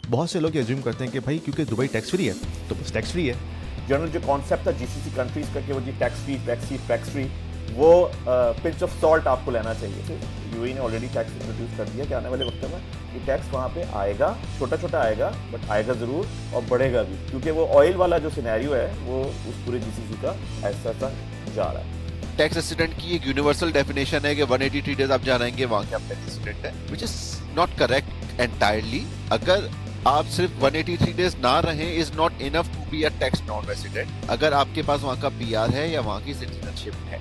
बहुत से लोग एज्यूम करते हैं कि भाई क्योंकि दुबई टैक्स फ्री है तो बस टैक्स फ्री है। जनरल जो कॉन्सेप्ट था जीसीसी कंट्रीज का कि वो जी टैक्स फ्री वो पिंच ऑफ सॉल्ट आपको लेना चाहिए। यूएई ने ऑलरेडी टैक्स इंट्रोड्यूस कर दिया कि आने वाले वक्त में ये टैक्स वहाँ पे आएगा, छोटा छोटा आएगा बट आएगा ज़रूर और बढ़ेगा भी, क्योंकि वो ऑयल वाला जो सिनेरियो है वो उस पूरे जीसीसी का ऐसा जा रहा है। टैक्स रेसिडेंट की एक यूनिवर्सल डेफिनेशन है कि 183 डेज आप जानेंगे वहां के आप टैक्स रेसिडेंट है, which is not correct entirely. अगर आप सिर्फ 183 डेज ना रहें is not enough to be a tax non resident. अगर आपके पास वहां का पीआर है या वहां की सिटीजनशिप है,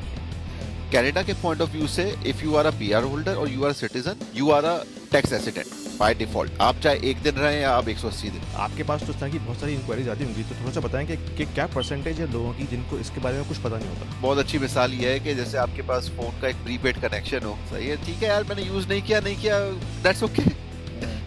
कनाडा के पॉइंट ऑफ व्यू से if you are a PR holder और you are citizen, you are a tax resident by default. आप चाहे एक दिन रहें या आप 180 दिन। आपके पास तो इस तरह की बहुत सारी इंक्वायरीज आती होंगी, तो थोड़ा सा बताएं कि क्या परसेंटेज है लोगों की जिनको इसके बारे में कुछ पता नहीं होता। बहुत अच्छी मिसाल ये है कि जैसे आपके पास फोन का एक प्रीपेड कनेक्शन हो, सही है, ठीक है यार मैंने यूज नहीं किया दैट्स ओके।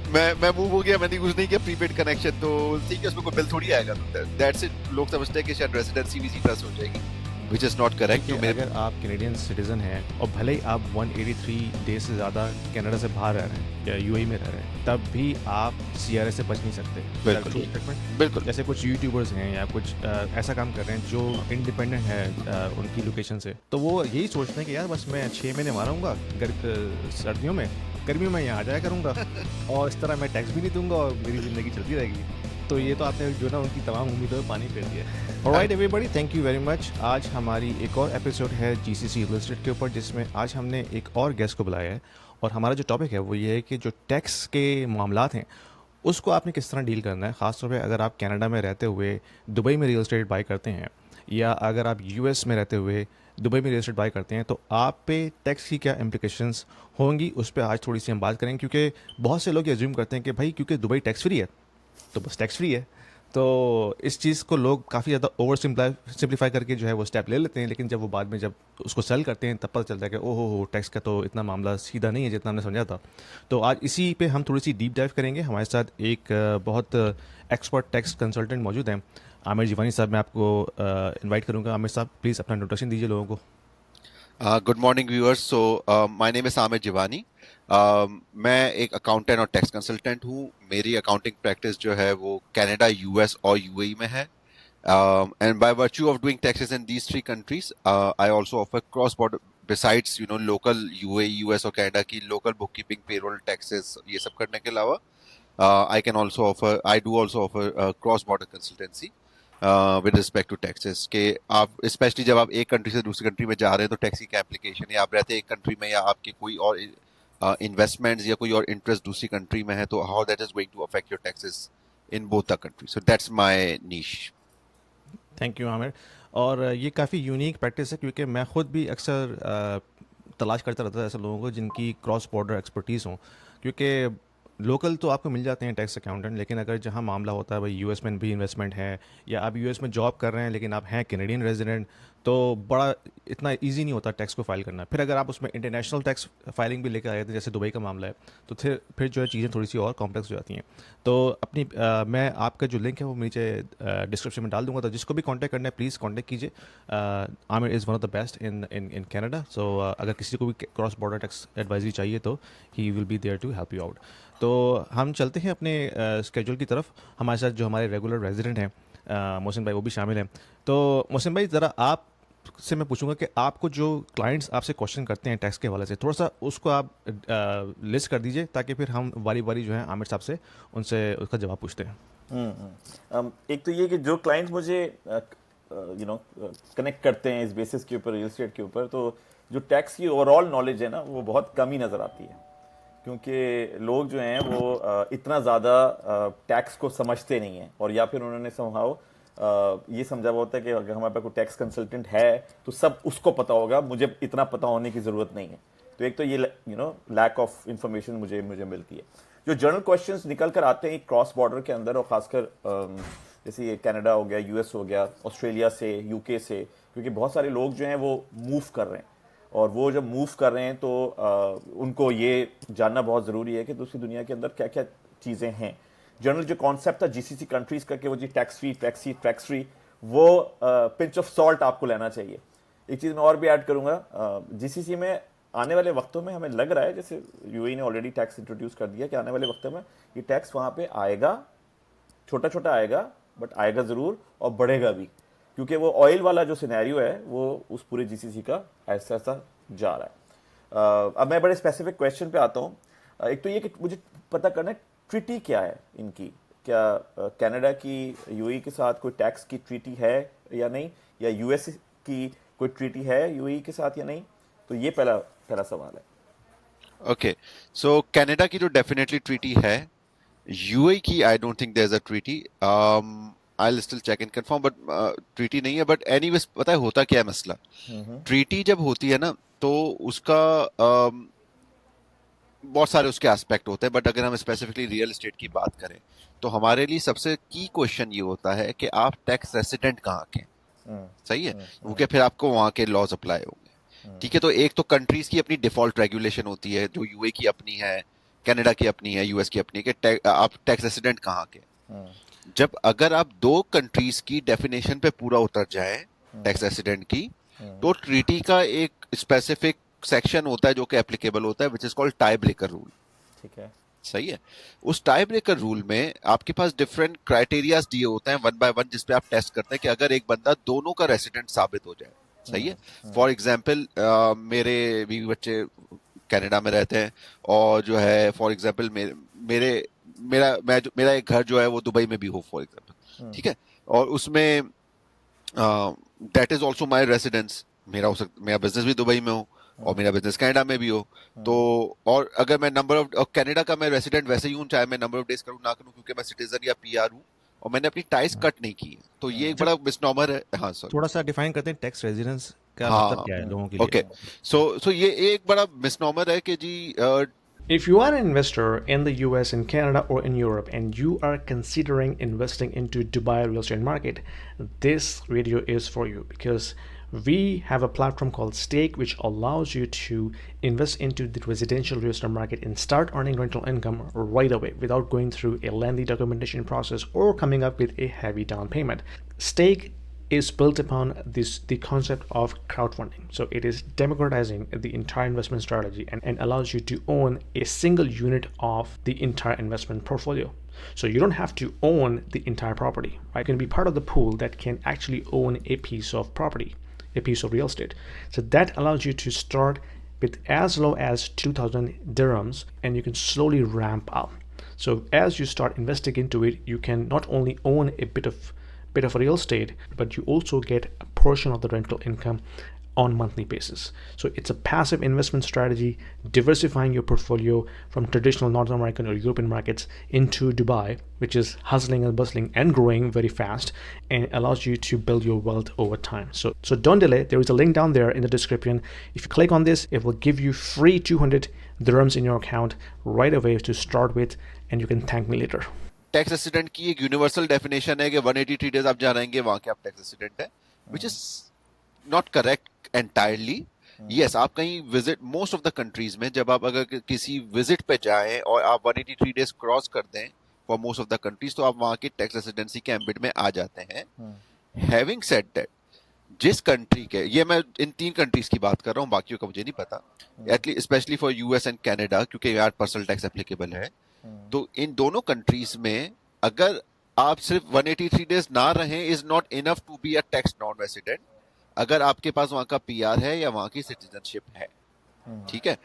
मैं मूव हो गया, मैंने यूज नहीं किया प्रीपेड कनेक्शन, तो ठीक है उसमें कोई बिल थोड़ी आएगा, दैट्स इट। लोग समझते हैं कि शायद रेजिडेंसी भी ट्रस्ट हो जाएगी, which is not correct। तो अगर आप कैनेडियन सिटीजन हैं और भले ही आप 183 डेज से ज़्यादा कनाडा से बाहर रह रहे हैं या यूएई में रह रहे हैं, तब भी आप सीआरए से बच नहीं सकते। बिल्कुल। जैसे कुछ यूट्यूबर्स हैं या कुछ ऐसा काम कर रहे हैं जो इंडिपेंडेंट है उनकी लोकेशन से, तो वो यही सोचते हैं कि यार बस मैं 6 महीने मारूंगा सर्दियों में, गर्मियों में यहाँ आ जाया करूँगा और इस तरह मैं टैक्स भी नहीं दूंगा और मेरी ज़िंदगी चलती रहेगी। तो ये तो आपने जो ना उनकी तमाम उम्मीदों में पानी फेर दिया। Alright everybody, thank you very much. आज हमारी एक और एपिसोड है जीसीसी रियल एस्टेट के ऊपर, जिसमें आज हमने एक और गेस्ट को बुलाया है और हमारा जो टॉपिक है वो ये है कि जो टैक्स के मामलात हैं उसको आपने किस तरह डील करना है। ख़ासतौर पे अगर आप कनाडा में रहते हुए दुबई में रियल एस्टेट बाई करते हैं या अगर आप यूएस में रहते हुए दुबई में रियल एस्टेट बाई करते हैं, तो आप पे टैक्स की क्या इम्प्लिकेशंस होंगी उस पर आज थोड़ी सी हम बात करेंगे। क्योंकि बहुत से लोग एज्यूम करते हैं कि भाई क्योंकि दुबई टैक्स फ्री है तो बस टैक्स फ्री है, तो इस चीज़ को लोग काफ़ी ज़्यादा ओवर सिंप्लीफाई करके जो है वो स्टेप ले लेते हैं, लेकिन जब वो बाद में जब उसको सेल करते हैं तब पता चलता है कि ओहो हो टैक्स का तो इतना मामला सीधा नहीं है जितना हमने समझा था। तो आज इसी पे हम थोड़ी सी डीप डाइव करेंगे। हमारे साथ एक बहुत एक्सपर्ट टैक्स कंसल्टेंट मौजूद हैं, आमिर जिवानी साहब। मैं आपको इनवाइट करूँगा। आमिर साहब प्लीज़ अपना इंट्रोडक्शन दीजिए लोगों को। Good morning viewers. So my name is Aamir Jiwani. मैं एक अकाउंटेंट और टैक्स कंसल्टेंट हूँ। मेरी अकाउंटिंग प्रैक्टिस जो है वो कनाडा, यूएस और यूएई में है। And by virtue of doing taxes in these three countries, I also offer cross-border, besides local UAE, US और Canada की local bookkeeping, payroll, taxes ये सब करने के अलावा, I do also offer cross-border consultancy with respect to taxes। के आप specially जब आप एक कंट्री से दूसरी कंट्री में जा रहे हैं तो टैक्स की क्या एप्लीकेशन है, आप रहते हैं एक कंट्री में या आपके कोई और इन्वेस्टमेंट्स या कोई और इंटरेस्ट दूसरी कंट्री में है, तो how that is going to affect your taxes in both the country. So that's my niche. Thank you Aamir. और ये काफ़ी यूनिक प्रैक्टिस है क्योंकि मैं ख़ुद भी अक्सर तलाश करता रहता है ऐसे लोगों को जिनकी क्रॉस बॉर्डर एक्सपर्टीज़ हों, क्योंकि लोकल तो आपको मिल जाते हैं टैक्स अकाउंटेंट, लेकिन अगर जहाँ मामला होता है भाई यूएस में भी इन्वेस्टमेंट है या आप यूएस में जॉब कर रहे हैं लेकिन आप हैं कैनेडियन रेजिडेंट, तो बड़ा इतना इजी नहीं होता टैक्स को फाइल करना। फिर अगर आप उसमें इंटरनेशनल टैक्स फाइलिंग भी लेकर आए थे जैसे दुबई का मामला है, तो फिर जो है चीज़ें थोड़ी सी और कॉम्प्लेक्स हो जाती हैं। तो मैं आपका जो लिंक है वो नीचे डिस्क्रिप्शन में डाल दूंगा, तो जिसको भी कांटेक्ट करना है प्लीज़ कांटेक्ट कीजिए। Aamir is one of the best in Canada. So अगर किसी को भी क्रॉस बॉर्डर टैक्स एडवाइजरी चाहिए तो he will be there to help you out. तो हम चलते हैं अपने स्केड्यूल की तरफ। हमारे साथ जो हमारे रेगुलर रेजिडेंट हैं मोहसिन भाई वो भी शामिल हैं। तो मोहसिन भाई ज़रा आप से मैं पूछूंगा कि आपको जो क्लाइंट्स आपसे क्वेश्चन करते हैं टैक्स के हवाले से, थोड़ा सा उसको आप लिस्ट कर दीजिए ताकि फिर हम बारी बारी जो है आमिर साहब से उनसे उसका जवाब पूछते हैं। एक तो ये कि जो क्लाइंट्स मुझे कनेक्ट करते हैं इस बेसिस के ऊपर, रियल एस्टेट के ऊपर, तो जो टैक्स की ओवरऑल नॉलेज है ना वो बहुत कम ही नज़र आती है, क्योंकि लोग जो हैं वो इतना ज़्यादा टैक्स को समझते नहीं हैं, और या फिर उन्होंने समझाओ ये समझा हुआ होता है कि अगर हमारे पास कोई टैक्स कंसल्टेंट है तो सब उसको पता होगा, मुझे इतना पता होने की ज़रूरत नहीं है। तो एक तो ये लैक ऑफ इंफॉर्मेशन मुझे मिलती है। जो जर्नल क्वेश्चंस निकल कर आते हैं क्रॉस बॉर्डर के अंदर, और ख़ासकर जैसे ये कनाडा हो गया, यूएस हो गया, ऑस्ट्रेलिया से, यूके से, क्योंकि बहुत सारे लोग जो हैं वो मूव कर रहे हैं, और वो जब मूव कर रहे हैं तो उनको ये जानना बहुत ज़रूरी है कि दूसरी दुनिया के अंदर क्या क्या चीज़ें हैं। जनरल जो कॉन्सेप्ट था जीसीसी कंट्रीज का कि वो जी टैक्स फ्री, वो पिंच ऑफ सॉल्ट आपको लेना चाहिए। एक चीज़ मैं और भी ऐड करूँगा, जीसीसी में आने वाले वक्तों में हमें लग रहा है, जैसे यूएई ने ऑलरेडी टैक्स इंट्रोड्यूस कर दिया, कि आने वाले वक्तों में ये टैक्स वहाँ पे आएगा, छोटा छोटा आएगा, बट आएगा ज़रूर और बढ़ेगा भी, क्योंकि वो ऑयल वाला जो सिनेरियो है वो उस पूरे जीसीसी का ऐसा ऐसा जा रहा है। अब मैं बड़े स्पेसिफिक क्वेश्चन पे आता हूँ। एक तो ये कि मुझे पता करना है ट्रीटी क्या है इनकी, क्या कनाडा की यूएई के साथ कोई टैक्स की ट्रीटी है या नहीं, या यूएस की कोई ट्रीटी है यूएई के साथ या नहीं। तो ये पहला पहला सवाल है। ओके, सो कनाडा की जो डेफिनेटली ट्रीटी है, यूएई की I don't think there is a treaty. I will still check and confirm, but treaty नहीं है। बट एनीवेज, पता है होता क्या है मसला, ट्रीटी जब होती है ना तो उसका बहुत सारे उसके एस्पेक्ट होते हैं, बट अगर हम स्पेसिफिकली रियल एस्टेट की बात करें तो हमारे लिए सबसे की क्वेश्चन ये होता है कि आप टैक्स रेसिडेंट कहाँ के हैं। सही है, क्योंकि फिर आपको वहां के लॉज अप्लाई होंगे। ठीक है, तो एक तो कंट्रीज की अपनी डिफॉल्ट रेगुलेशन होती है, जो यूए की अपनी है, कनाडा की अपनी है, यूएस की अपनी है, कि आप टैक्स रेसिडेंट कहाँ के। जब अगर आप दो कंट्रीज की डेफिनेशन पे पूरा उतर जाए टैक्स रेसिडेंट की, तो ट्रीटी का एक स्पेसिफिक सेक्शन होता है जो कि एप्लीकेबल होता है, which is called tie breaker rule. ठीक है, सही है, उस टाई ब्रेकर रूल में आपके पास डिफरेंट क्राइटेरियाज दिए होते हैं वन बाय वन, जिसपे आप टेस्ट करते हैं कि अगर एक बंदा दोनों का रेसिडेंट साबित हो जाए। सही है, फॉर एग्जाम्पल मेरे भी बच्चे कनाडा में रहते हैं, और जो है फॉर एग्जाम्पल मेरा एक घर जो है वो दुबई में भी हो फॉर एग्जाम्पल। ठीक है, और उसमें that is also my residence, मेरा बिजनेस भी दुबई में हो और मेरा बिजनेस कनाडा में भी हो। तो और अगर मैं नंबर ऑफ कनाडा का मैं रेसिडेंट वैसे ही हूँ, चाहे मैं नंबर ऑफ डेज करूँ ना करूँ, क्योंकि मैं सिटीजन या पीआर हूँ और मैंने अपनी टाइज कट नहीं की है, तो ये एक बड़ा मिसनॉमर है। हाँ सर, थोड़ा सा डिफाइन करते हैं टैक्स रेजिडेंस का मतलब हाँ, क्या है लोगों के लिए। ओके, सो ये एक बड़ा मिसनॉमर है कि जी If you are an investor in the US, in Canada, or in Europe, and you are considering investing into Dubai real estate market, this video is for you, because we have a platform called Stake, which allows you to invest into the residential real estate market and start earning rental income right away without going through a lengthy documentation process or coming up with a heavy down payment. Stake is built upon the concept of crowdfunding. So it is democratizing the entire investment strategy and allows you to own a single unit of the entire investment portfolio. So you don't have to own the entire property, right? You can be part of the pool that can actually own a piece of property, a piece of real estate. So that allows you to start with as low as 2,000 dirhams, and you can slowly ramp up. So as you start investing into it, you can not only own a bit of real estate, but you also get a portion of the rental income on monthly basis. So it's a passive investment strategy, diversifying your portfolio from traditional North American or European markets into Dubai, which is hustling and bustling and growing very fast, and allows you to build your wealth over time. So don't delay. There is a link down there in the description. If you click on this, it will give you free 200 dirhams in your account right away to start with, and you can thank me later. Tax resident की एक universal definition है कि 183 days आप जहाँ रहेंगे वहां के आप टैक्स रेसिडेंट है, which is not correct entirely. Yes, आप कहीं visit, most of the countries में जब आप अगर किसी विजिट पे जाएं और आप 183 डेज क्रॉस कर दें for most of the countries, तो आप वहां की टैक्स रेसिडेंसी के एम्बिट में आ जाते हैं। हैविंग सेड दैट, जिस कंट्री के, ये मैं इन 3 कंट्रीज की बात कर रहा हूँ, बाकियों का मुझे नहीं पता, at least specially for US and Canada, क्योंकि यार पर्सनल टैक्स एप्लीकेबल है। तो इन दोनों कंट्रीज में अगर आप सिर्फ 183 डेज ना रहें is not enough to be a tax non resident, अगर आपके पास वहां का पीआर है या वहां की सिटीजनशिप है। ठीक है,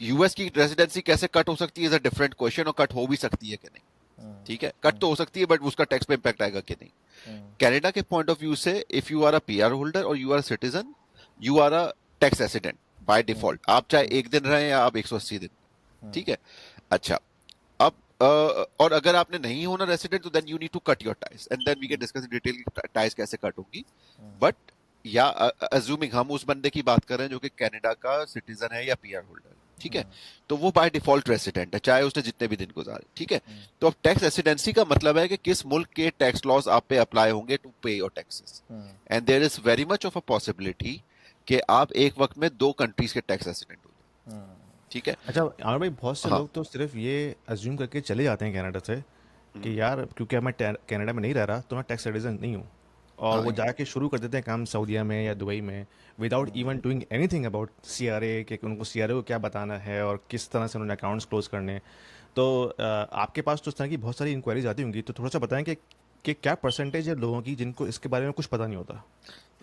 यूएस की रेसिडेंसी कैसे कट हो सकती है इज अ डिफरेंट क्वेश्चन, और कट हो भी सकती है कि नहीं। ठीक है, कट तो हो सकती है, बट उसका टैक्स पे इंपैक्ट आएगा कि नहीं। कनाडा के पॉइंट ऑफ व्यू से, if you are a PR holder और you are a citizen, you are a tax resident by default, आप चाहे 1 दिन रहे या आप 180 दिन। ठीक है, अच्छा, अब और अगर आपने नहीं होना रेसिडेंट, तो then you need to cut your ties, and then we can discuss in detail ties कैसे कट होगी। बट या अज्यूमिंग हम उस बंदे की बात कर रहे हैं जो कि कनाडा का सिटीजन है या पीआर होल्डर, ठीक है, तो वो बाय डिफॉल्ट रेसिडेंट है, चाहे उसने जितने भी दिन गुजारे। ठीक है, तो अब टैक्स रेसिडेंसी का मतलब है कि किस मुल्क के टैक्स लॉज आप पे अप्लाई होंगे to pay your taxes, and there is very much of a possibility कि आप एक वक्त में 2 कंट्रीज के टैक्स रेसिडेंट हो जाए। ठीक है, अच्छा आमिर भाई, बहुत से हाँ। लोग तो सिर्फ ये अज्यूम करके चले जाते हैं कनाडा से कि यार क्योंकि मैं कनाडा में नहीं रह रहा तो मैं टैक्स सिटीजन नहीं हूँ। और वो जाके शुरू कर देते हैं काम सऊदीया में या दुबई में without even doing anything about CRA कि उनको सीआरए को क्या बताना है और किस तरह से उन्होंने अकाउंट्स क्लोज करने हैं। तो आपके पास तो इस तरह की बहुत सारी इंक्वायरीज आती होंगी, तो थोड़ा सा बताएं कि क्या परसेंटेज है लोगों की जिनको इसके बारे में कुछ पता नहीं होता।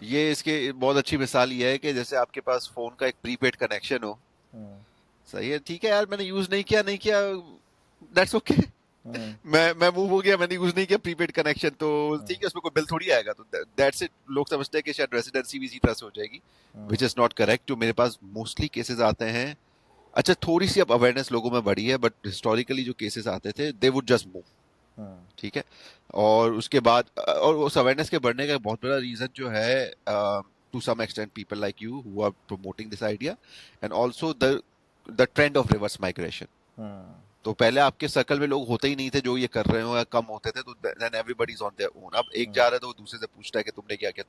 ये इसके बहुत अच्छी मिसाल ये है कि जैसे आपके पास फोन का एक प्रीपेड कनेक्शन हो, सही है, ठीक है यार, मैंने यूज नहीं किया, दैट्स ओके। मैं मूव हो गया, मैंने यूज नहीं किया प्रीपेड कनेक्शन, तो ठीक है, उसमें कोई बिल थोड़ी आएगा, तो दैट्स इट। लोग समझते हैं कि शायद रेजिडेंसी भी इसी तरह से हो जाएगी, विच इज नॉट करेक्ट। जो मेरे पास मोस्टली केसेस आते हैं, अच्छा थोड़ी सी अब अवेयरनेस लोगों में बढ़ी है, बट हिस्टोरिकली जो केसेस आते थे दे वुड जस्ट मूव, ठीक है। और उसके बाद और उस अवेयरनेस के बढ़ने का बहुत बड़ा रीजन जो है, to some extent people like you who are promoting this idea, and also the trend of reverse migration. तो पहले आपके सर्कल में लोग होते ही नहीं थे जो ये कर रहे हो, या कम होते थे, तो then everybody is on their own. अब एक जा रहा है तो वो दूसरे से पूछता है कि तुमने क्या किया।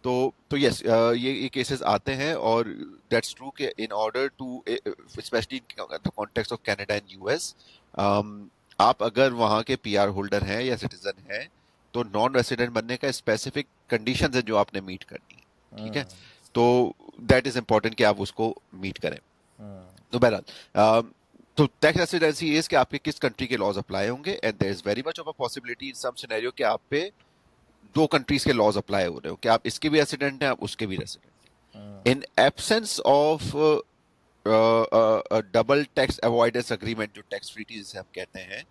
तो यस, ये केसेस आते हैं, और दैट्स ट्रू कि in order to, specially in the context of Canada and US, आप अगर वहाँ के पीआर होल्डर हैं या सिटीजन हैं, तो नॉन रेसिडेंट बनने का स्पेसिफिक कंडीशंस है जो आपने मीट करनी है, ठीक है। तो दैट इज इम्पोर्टेंट कि आप उसको मीट करें। तो बहरहाल, तो टैक्स रेसिडेंसी इज कि आपके किस कंट्री के लॉज अप्लाई होंगे, and there is very much of a possibility in some scenario कि आप पे दो कंट्रीज के लॉज अप्लाई हो रहे हो, कि आप इसके भी रेसिडेंट हैं, आप उसके भी रेसिडेंट हैं। In absence of double tax avoidance agreement, जो टैक्स ट्रीटी जिसे हम कहते हैं,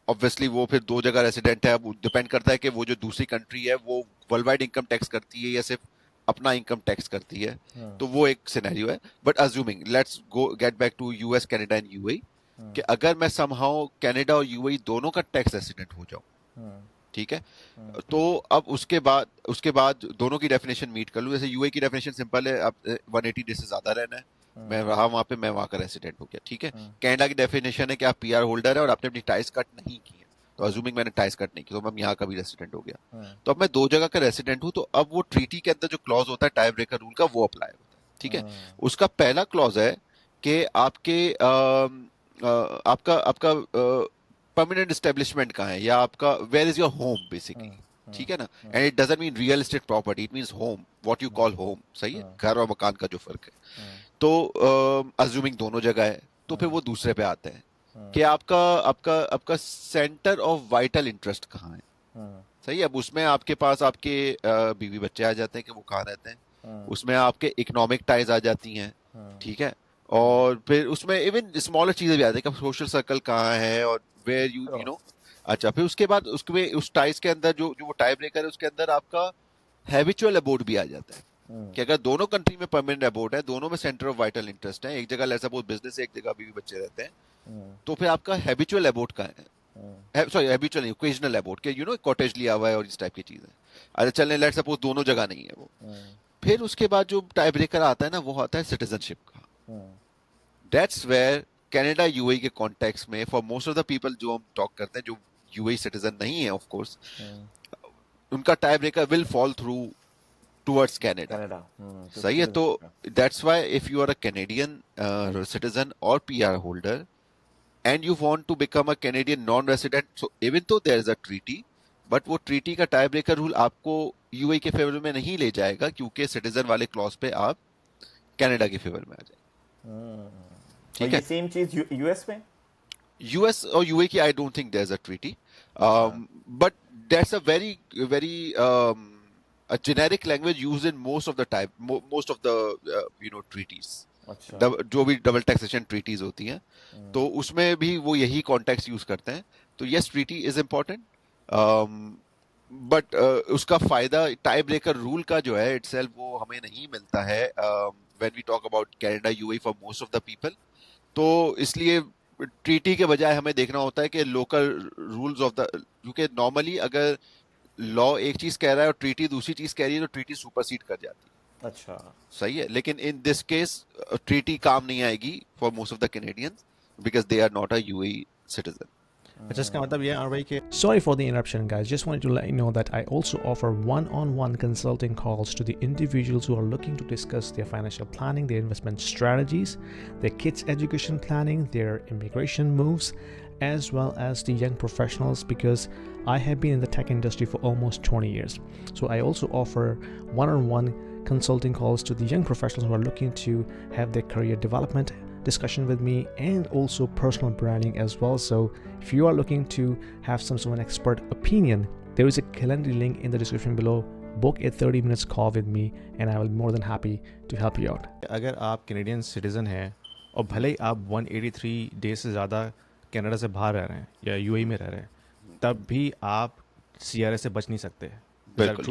ऑब्वियसली वो फिर दो जगह रेसिडेंट है। अब डिपेंड करता है कि वो जो दूसरी कंट्री है वो वर्ल्ड वाइड इनकम टैक्स करती है या सिर्फ अपना इनकम टैक्स करती है, तो वो एक सिनेरियो है। But assuming, let's go get back to US, Canada and UAE, कि अगर मैं समहाउ कनाडा और यूएई दोनों का टैक्स रेसिडेंट हो जाऊं, ठीक है, तो अब उसके बाद दोनों की डेफिनेशन मीट कर लूं। जैसे यूएई की डेफिनेशन सिंपल है, अब 180 डेज से ज्यादा रहना है, मैं रहा वहां पे, मैं वहां का रेसिडेंट हो गया, ठीक है। कनाडा की डेफिनेशन है कि आप पीआर होल्डर है और आपने अपनी टाइज कट नहीं की है, तो अज्यूमिंग मैंने टाइज कट नहीं की, तो मैं यहाँ का भी रेसिडेंट हो गया। तो अब मैं दो जगह का रेसिडेंट हूँ, तो अब वो ट्रीटी के अंदर जो क्लॉज होता है टाई ब्रेकर रूल का, वो अप्लाई होता है, ठीक है। उसका पहला क्लॉज है कि आपका परमानेंट एस्टेब्लिशमेंट कहाँ है, या आपका where is your home basically, ठीक है ना। And it doesn't mean real estate property, it means home, what you call home, सही है, घर और मकान का जो फर्क है। तो अज्यूमिंग दोनों जगह है, तो फिर वो दूसरे पे आते हैं कि आपका सेंटर ऑफ वाइटल इंटरेस्ट कहाँ है, सही है। अब उसमें आपके पास आपके बीवी बच्चे आ जाते हैं कि वो कहाँ रहते हैं, उसमें आपके इकोनॉमिक टाइज आ जाती हैं, ठीक है, और फिर उसमें इवन स्मॉलर चीजें भी आती है कि सोशल सर्कल कहाँ है और वेयर यू नो। अच्छा, फिर उसके बाद उस टाइज के अंदर जो वो टाई ब्रेकर है, उसके अंदर आपका हैबिचुअल अबोर्ड भी आ जाता है, कि अगर दोनों कंट्री में परमानेंट अबोर्ड है, दोनों में सेंटर ऑफ वाइटल इंटरेस्ट है, एक जगह लेट्स सपोज बिजनेस है, एक जगह बीवी बच्चे रहते हैं, तो फिर आपका हैबिचुअल अबोर्ड का है, सॉरी हैबिचुअल नहीं, ओकेजनल अबोर्ड, के कॉटेज लिया हुआ है और इस टाइप की चीजें। अच्छा चलने लेट्स सपोज दोनों जगह नहीं है वो, फिर उसके बाद जो टाई ब्रेकर आता है ना, वो आता है सिटीजनशिप का। दैट्स वेयर कनाडा यूएई के कॉन्टेक्स्ट में, for most of the people जो हम टॉक करते हैं जो यूएई सिटीजन नहीं है, ऑफ कोर्स उनका tie breaker will fall through towards Canada, सही है। तो that's why if you are a Canadian citizen और PR holder and you want to become a Canadian non-resident, so even though there is a treaty, but वो treaty का tie breaker rule आपको UAE के favour में नहीं ले जाएगा, क्योंकि सिटीजन वाले क्लॉज पे आप कनाडा के फेवर में आ जाएंगे, ठीक है। सेम चीज यूएस में, यूएस और यूएई की I don't think there is a treaty, but that's a very a generic language used in most of the treaties, जो भी डबल टैक्सेशन ट्रीटीज होती हैं, तो उसमें भी वो यही कॉन्टेक्स्ट यूज करते हैं। तो yes, treaty is important, but उसका फायदा टाई ब्रेकर रूल का जो है इटसेल्फ वो हमें नहीं मिलता है when we talk about Canada UAE for most of the people. तो इसलिए ट्रीटी के बजाय हमें देखना होता है कि लोकल रूल्स ऑफ द, क्योंकि नॉर्मली अगर लॉ एक चीज कह रहा है और ट्रीटी दूसरी चीज कह रही है, तो ट्रीटी सुपरसीड कर जाती है। अच्छा, सही है, लेकिन इन दिस केस ट्रीटी काम नहीं आएगी for most of the Canadians because they are not a UAE citizen. अच्छा, इसका मतलब ये है भाई कि Sorry for the interruption, guys. Just wanted to let you know that I also offer one-on-one consulting calls to the individuals who are looking to discuss their financial planning, their investment strategies, their kids' education planning, their immigration moves, as well as the young professionals, because I have been in the tech industry for almost 20 years. So I also offer one-on-one consulting calls to the young professionals who are looking to have their career development discussion with me, and also personal branding as well. So if you are looking to have some sort of an expert opinion, there is a calendar link in the description below. Book a 30 minutes call with me and I will be more than happy to help you out. अगर आप Canadian citizen हैं और भले ही आप 183 day से ज़्यादा Canada से बाहर रह रहे हैं या यूएई में रह रहे हैं, तब भी आप सीआरए से बच नहीं सकते. बिल्कुल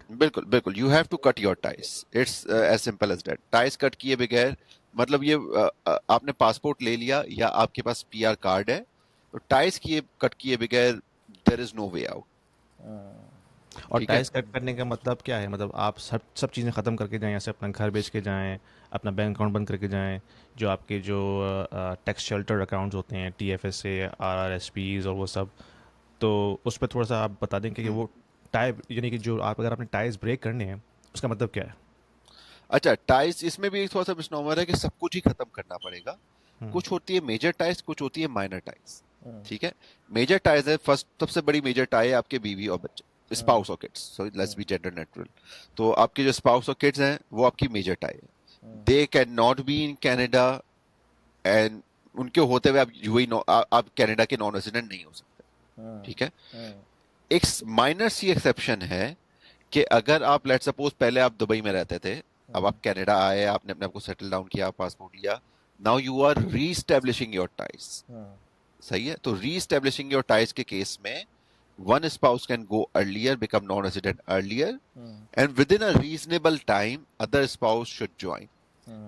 बिल्कुल बिल्कुल. You have to cut your ties. It's as simple as that. Ties cut किए बगैर, मतलब ये आपने पासपोर्ट ले लिया या आपके पास पीआर कार्ड है, तो टाइज कट किए बगैर there is no way out. और टाइज कट करने का मतलब क्या है? मतलब आप सब चीज़ें ख़त्म करके जाएं, जैसे अपना घर बेच के जाएं, अपना बैंक अकाउंट बंद करके जाएं, जो आपके जो टैक्स शेल्टर अकाउंट्स होते हैं, टीएफएसए, आरआरएसपीज और वो सब, तो उस पर थोड़ा सा आप बता दें कि वो टाई, यानी कि जो आप अगर आपने टाइज ब्रेक करने हैं उसका मतलब क्या है? अच्छा, टाइज, इसमें भी एक थोड़ा सा मिसनोमर है कि सब कुछ ही खत्म करना पड़ेगा. कुछ होती है मेजर टाइज, कुछ होती है माइनर टाइज. ठीक है. मेजर टाइज है, फर्स्ट सबसे बड़ी मेजर टाई है आपके बीवी और बच्चे, स्पाउस और kids. So let's be gender neutral. तो आपके जो स्पाउस और किड्स हैं वो आपकी मेजर टाई है. They can not be in Canada, and उनके होते हुए आप यूएई आप कनाडा के नॉन रेजिडेंट नहीं हो सकते. ठीक है. एक माइनर सी एक्सेप्शन है कि अगर आप लेट्स सपोज पहले आप दुबई में रहते थे, अब आप कनाडा आए, आपने अपने आप को सेटल डाउन किया, पासपोर्ट लिया, नाउ यू आर री एस्टैब्लिशिंग योर टाइज. सही है. तो री एस्टैब्लिशिंग योर टाइज के केस में one spouse can go earlier, become non-resident earlier, and within a reasonable time other spouse should join.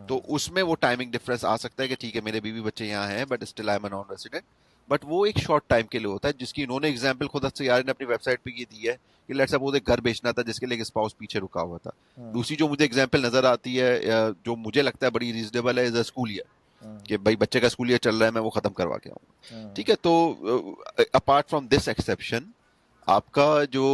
तो उसमें वो टाइमिंग डिफरेंस आ सकता है कि ठीक है मेरे बीवी बच्चे यहाँ हैं but still I am a non resident, but वो एक शॉर्ट टाइम के लिए होता है, जिसकी इन्होंने एग्जांपल खुद से यार ने अपनी वेबसाइट पे ये दी है कि लेट्स सपोज एक घर बेचना था जिसके लिए एक स्पाउस पीछे रुका हुआ था. दूसरी जो मुझे एग्जांपल नजर आती है, जो मुझे लगता है बड़ी रीजनेबल है, इज अ स्कूल ईयर, कि भाई बच्चे का स्कूल ईयर चल रहा है, मैं वो खत्म करवा के आऊंगा. ठीक है. तो अपार्ट फ्रॉम दिस एक्सेप्शन, आपका जो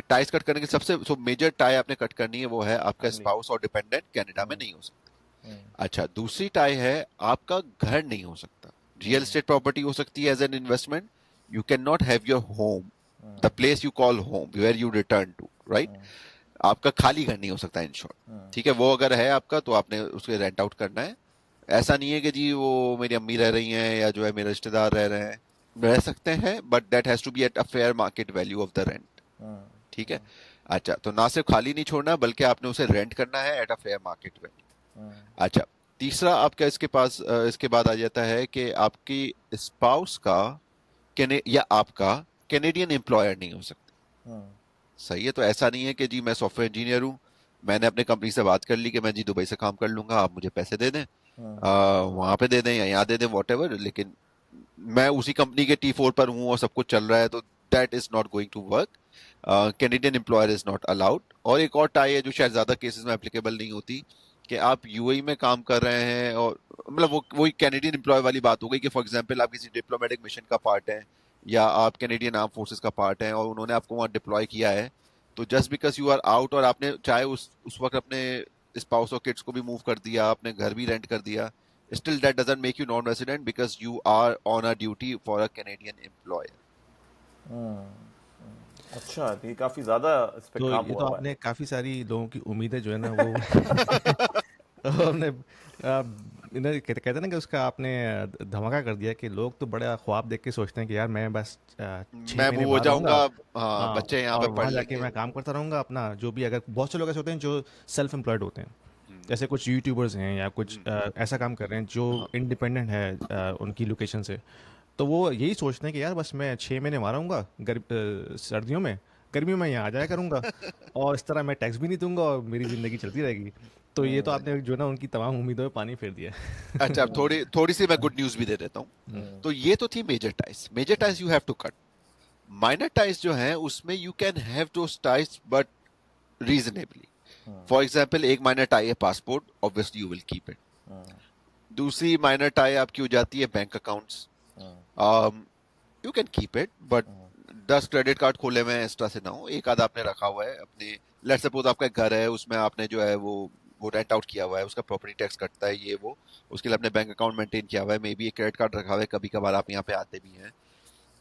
टाइज कट करने की सबसे मेजर टाई आपने कट करनी है वो है आपका स्पाउस और डिपेंडेंट कनाडा में नहीं हो सकता. अच्छा, दूसरी टाई है आपका घर नहीं हो सकता. रियल एस्टेट प्रॉपर्टी हो सकती है as an investment. You can not have your home, the place you call home, where you return to, right. आपका खाली घर नहीं हो सकता इन शॉर्ट. ठीक है. वो अगर है आपका तो आपने उसके रेंट आउट करना है. ऐसा नहीं है कि जी वो मेरी अम्मी रह रही हैं या जो है मेरे रिश्तेदार रह रहे हैं, रह सकते हैं, but that has to be at a fair market value of the rent. ठीक है. अच्छा, तो ना सिर्फ खाली नहीं छोड़ना बल्कि आपने उसे रेंट करना है eight a fair market value. अच्छा, तीसरा आपका इसके बाद आ जाता है कि आपकी स्पाउस का या आपका कैनेडियन एम्प्लॉयर नहीं हो सकता. सही है. तो ऐसा नहीं है कि जी मैं सॉफ्टवेयर इंजीनियर हूँ, मैंने अपने कंपनी से बात कर ली कि मैं जी दुबई से काम कर लूंगा, आप मुझे पैसे दे दें, वहां पे दे दें या यहाँ दे दें, वॉटेवर, लेकिन मैं उसी कंपनी के T4 पर हूँ और सब कुछ चल रहा है, तो that is not going to work. Canadian employer is not allowed. और एक और टाई है जो शायद ज्यादा केसेस में एप्लीकेबल नहीं होती, कि आप यूएई में काम कर रहे हैं और मतलब वही कैनेडियन एम्प्लॉय वाली बात हो गई कि फॉर एग्जांपल आप किसी डिप्लोमेटिक मिशन का पार्ट है या आप कैनेडियन आर्म फोर्सेस का पार्ट है और उन्होंने आपको वहाँ डिप्लॉय किया है, तो just because you are out और आपने चाहे उस वक्त अपने स्पाउस और किड्स को भी मूव कर दिया, आपने घर भी रेंट कर दिया, still that doesn't make you non-resident because you are on a duty for a Canadian employer. अच्छा, तो ये काफी ज्यादा इस पे तो काम ये तो हुआ हुआ है. आपने काफ़ी सारी लोगों की उम्मीदें जो है ना वो हमने इन्हें कहते हैं ना कि उसका आपने धमाका कर दिया कि लोग तो बड़ा ख्वाब देख के सोचते हैं कि यार मैं बस 6 मैं महीने वो हो बाहर जाऊंगा, रहूंगा, हाँ, बच्चे यहाँ और पे वहाँ पढ़ जाके लेंगे. मैं काम करता रहूंगा अपना जो भी. अगर बहुत से लोग ऐसे होते हैं जो सेल्फ एम्प्लॉयड होते हैं, जैसे कुछ यूट्यूबर्स हैं या कुछ ऐसा काम कर रहे हैं जो इंडिपेंडेंट है उनकी लोकेशन से, तो वो यही सोचते हैं कि यार बस मैं 6 महीने मारूंगा सर्दियों में, गर्मियों में यहाँ आ जाया करूंगा और इस तरह मैं टैक्स भी नहीं दूंगा और मेरी ज़िंदगी चलती रहेगी. तो ये तो आपने जो ना उनकी तमाम उम्मीदों में पानी फेर दिया. अच्छा, थोड़ी सी मैं गुड न्यूज भी दे देता हूँ. तो ये तो थी major ties. Major ties you have to cut. Minor ties जो है उसमें you can have those ties but reasonably. For example, एक माइनर टाई है passport, obviously you will keep it. दूसरी माइनर टाई आपकी हो जाती है bank accounts. You can keep it but 10 credit card खोले हुए हैं एक्स्ट्रा से ना हो, एक आधा आपने रखा हुआ है अपने. लेट्स सपोज आपका घर है, उसमें आपने जो है वो वो रेंट आउट किया हुआ है, उसका प्रॉपर्टी टैक्स कटता है, ये वो, उसके लिए अपने बैंक अकाउंट मेंटेन किया हुआ है, मे बी एक क्रेडिट कार्ड रखा हुआ है, कभी कभार आप यहाँ पे आते भी हैं,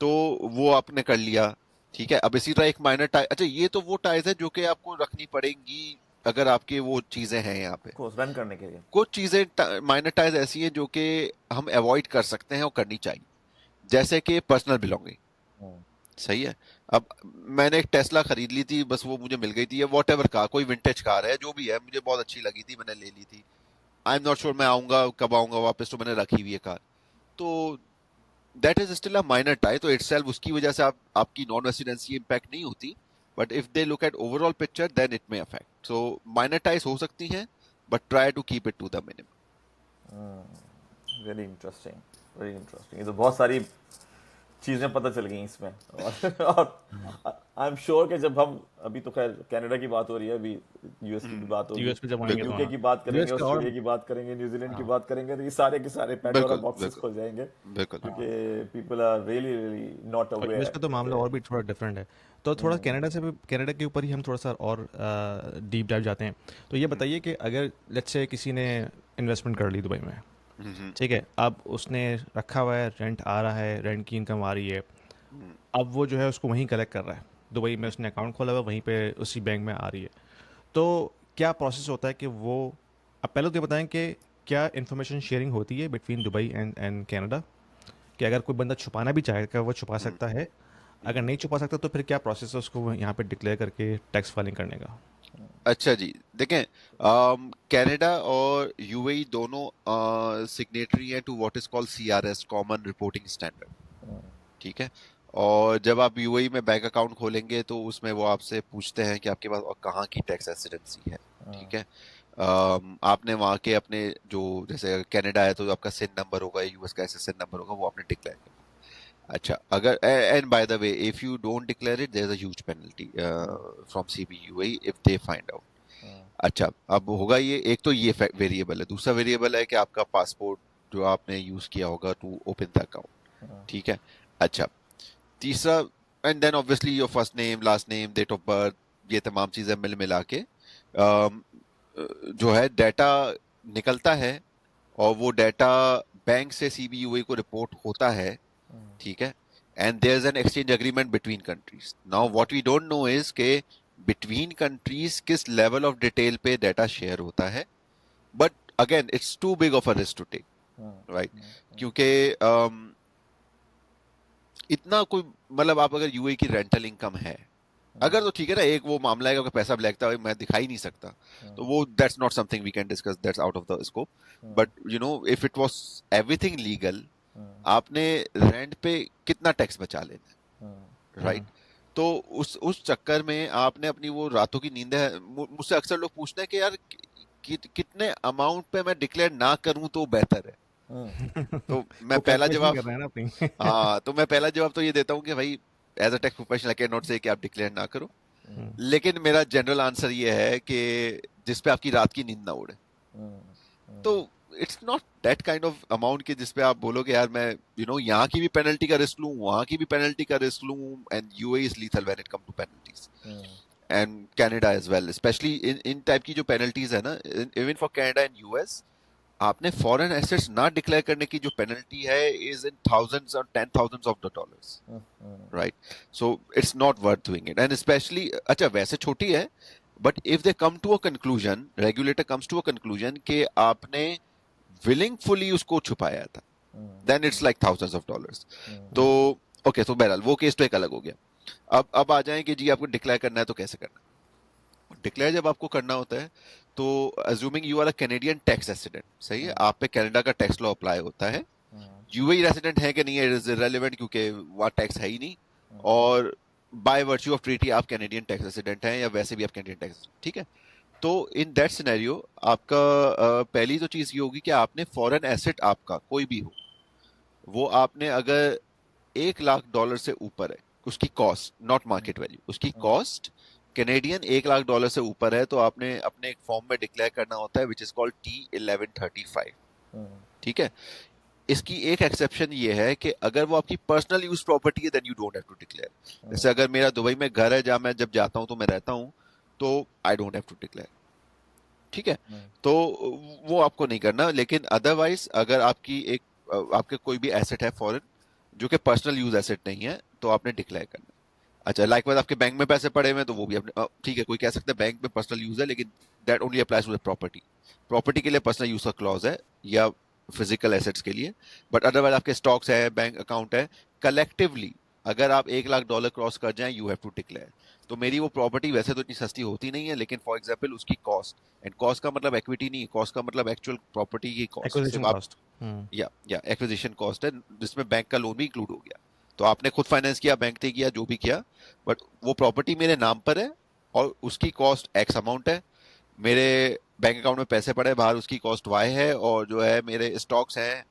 तो वो आपने कर लिया, ठीक है। अब इसी तरह एक माइनर टाई, अच्छा ये तो वो टाइज है जो कि आपको रखनी पड़ेंगी अगर आपके वो चीजें हैं यहाँ पे। कोर्स रन करने के लिए। कुछ चीजें माइनर टाइज ऐसी हैं जो कि हम अवॉइड कर सकते हैं और करनी चाहिए, जैसे कि पर्सनल बिलोंगिंग। सही है। अब मैंने एक टेस्ला खरीद ली थी, बस वो मुझे मिल गई थी, या वॉट एवर कार, कोई विंटेज कार है, जो भी है, मुझे बहुत अच्छी लगी थी, मैंने ले ली थी। आई एम नॉट श्योर मैं आऊंगा कब आऊंगा वापस, तो मैंने रखी हुई है कार, तो that is still a minor tie, तो इटसेल्फ उसकी वजह से आपकी नॉन रेसिडेंसी इंपैक्ट नहीं होती, but if they look at overall picture then it may affect. So minor ties हो सकती हैं, but try to keep it to the minimum. Very interesting, very interesting. ये तो बहुत सारी चीज़ें पता चल गई इसमें। और आई एम श्योर कि जब हम, अभी तो खैर कनाडा की बात हो रही है, अभी यूएस की भी बात होगी, यूएस में जब आएंगे तो यूके हाँ, की बात करेंगे, यूएस का और ऑस्ट्रेलिया की बात करेंगे, न्यूजीलैंड की बात करेंगे, तो ये सारे के सारे पैंडोरा बिल्कुल बॉक्सेस बिल्कुल खुल जाएंगे, बिल्कुल। क्योंकि people are really really not और यूएस अवेयर। का तो मामला और भी थोड़ा डिफरेंट है। तो थोड़ा कनाडा से भी, कनाडा के ऊपर ही हम थोड़ा सा और डीप डाइव जाते हैं। तो ये बताइए कि अगर लेट्स से किसी ने इन्वेस्टमेंट कर ली दुबई में, ठीक है, अब उसने रखा हुआ है, रेंट आ रहा है, रेंट की इनकम आ रही है, अब वो जो है उसको वहीं कलेक्ट कर रहा है, दुबई में उसने अकाउंट खोला हुआ है, वहीं पे उसी बैंक में आ रही है, तो क्या प्रोसेस होता है कि वो, अब पहले तो ये बताएं कि क्या इन्फॉर्मेशन शेयरिंग होती है बिटवीन दुबई एंड कनाडा, कि अगर कोई बंदा छुपाना भी चाहेगा वो छुपा सकता है, अगर नहीं छुपा सकता तो फिर क्या प्रोसेस है उसको यहाँ पे डिक्लेयर करके टैक्स फाइलिंग करने का? अच्छा जी, देखें, कनाडा और यूएई दोनों सिग्नेटरी हैं to what is called CRS, common reporting standard, ठीक है। और जब आप यूएई में बैंक अकाउंट खोलेंगे तो उसमें वो आपसे पूछते हैं कि आपके पास और कहाँ की टैक्स रेसिडेंसी है, ठीक है। आपने वहाँ के अपने जो, जैसे कनाडा है तो आपका सिन नंबर होगा, यूएस का एसएसएन नंबर होगा, वो आपने डिक्लेयर करना। अच्छा, अगर, and by the way, if you don't declare it there is a huge penalty from CBUAE if they find out. अच्छा, अब होगा ये, एक तो ये वेरिएबल है, दूसरा वेरिएबल है कि आपका पासपोर्ट जो आपने यूज किया होगा टू ओपन द अकाउंट, ठीक है। अच्छा, तीसरा, and then obviously your first name, last name, date of birth, ये तमाम चीजें मिल मिला के जो है डाटा निकलता है, और वो डाटा बैंक से सीबीयूए को रिपोर्ट होता है, ठीक है। And there is an exchange agreement between countries. Now what we don't know is के बिटवीन कंट्रीज किस लेवल ऑफ डिटेल पे डाटा शेयर होता है, but again it's too big of a risk to take, right, क्योंकि इतना कोई, मतलब आप अगर यूए की रेंटल इनकम है अगर, तो ठीक है ना, एक वो मामला है कि पैसा ब्लैक था, मैं दिखा ही नहीं सकता, तो वो that's not something we can discuss, that's out of the scope. But you know, if it was everything legal, आपने रेंट पे कितना टैक्स बचा लेना, राइट। तो उस चक्कर में आपने अपनी वो रातों की नींद है, मुझसे अक्सर लोग पूछते हैं कि यार कितने अमाउंट पे मैं डिक्लेयर ना करूं तो बेहतर है। तो मैं पहला जवाब, कर रहे हैं ना अपनी। हाँ, तो मैं पहला जवाब तो ये देता हूँ कि भाई, as a tax professional I can not say कि आप डिक्लेयर ना करो, लेकिन मेरा जनरल आंसर ये है कि जिस पे आपकी रात की नींद ना उड़े, तो it's not that kind of amount कि जिसपे आप बोलोगे यार मैं यहाँ की भी पेनल्टी का रिस्क लूं, वहां की भी पेनल्टी का रिस्क लूं, and UAE is lethal when it come to penalties, and Canada as well, especially in type की जो पेनल्टीज है ना, even for Canada and US, आपने फॉरेन एसेट्स ना डिक्लेयर करने की जो पेनल्टी है इज इन थाउजेंड्स और 10,000s of the dollars, right. So it's not worth doing it, and especially, अच्छा वैसे छोटी है, but if they come to a conclusion, regulator comes to a conclusion कि आपने विलिंगफुली उसको छुपाया था, then it's like thousands of dollars. तो ओके, तो बहरहाल वो केस तो एक अलग हो गया। अब आ जाएं कि जी आपको डिक्लेयर करना है तो कैसे करना है। डिक्लेयर जब आपको करना होता है तो assuming you are a Canadian tax resident, सही है, आप पे कनाडा का टैक्स लॉ अप्लाई होता है, यूएई रेसिडेंट है कि नहीं है इज इररिलेवेंट, क्योंकि वहाँ टैक्स है ही नहीं, और बाय वर्च्यू ऑफ ट्रीटी आप कैनेडियन टैक्स रेसिडेंट हैं, या वैसे भी आप कैनेडियन टैक्स, ठीक है। तो इन दैट सिनेरियो आपका पहली तो चीज ये होगी कि आपने फॉरेन एसेट आपका कोई भी हो, वो आपने अगर $1,00,000 से ऊपर है, उसकी कॉस्ट, नॉट मार्केट वैल्यू, उसकी कॉस्ट कैनेडियन $1,00,000 से ऊपर है, तो आपने अपने एक फॉर्म में डिक्लेयर करना होता है विच इज कॉल्ड T1135, ठीक है। इसकी एक एक्सेप्शन ये है कि अगर वो आपकी पर्सनल यूज प्रॉपर्टी है then you don't have to declare. जैसे अगर मेरा दुबई में घर है जहां मैं जब जाता हूं तो मैं रहता हूं, तो I don't have to declare, ठीक है, तो वो आपको नहीं करना। लेकिन अदरवाइज अगर आपकी आपके कोई भी एसेट है फॉरेन जो कि पर्सनल यूज एसेट नहीं है, तो आपने डिक्लेयर करना। अच्छा, लाइकवाइज आपके बैंक में पैसे पड़े हुए हैं तो वो भी अपने ठीक है, कोई कह सकता है बैंक में पर्सनल यूज है, लेकिन that only applies to the property. Property के लिए पर्सनल यूज का क्लॉज है, या फिजिकल एसेट्स के लिए। बट अदरवाइज आपके स्टॉक्स है, बैंक अकाउंट है, कलेक्टिवली अगर आप $1 लाख क्रॉस कर जाएं, यू हैव टू डिक्लेयर। तो मेरी वो प्रॉपर्टी वैसे तो इतनी सस्ती होती नहीं है, लेकिन फॉर एग्जांपल उसकी कॉस्ट, एंड कॉस्ट का मतलब इक्विटी नहीं, कॉस्ट का मतलब एक्चुअल प्रॉपर्टी की कॉस्ट, एक्विजिशन सिर्फ आप कॉस्ट। या एक्विजिशन कॉस्ट है, जिसमें बैंक का लोन भी इंक्लूड हो गया। तो आपने खुद फाइनेंस किया, बैंक ने किया, जो भी किया, बट वो प्रॉपर्टी मेरे नाम पर है और उसकी कॉस्ट एक्स अमाउंट है। मेरे बैंक अकाउंट में पैसे पड़े बाहर, उसकी कॉस्ट वाई है, और जो है मेरे स्टॉक्स हैं,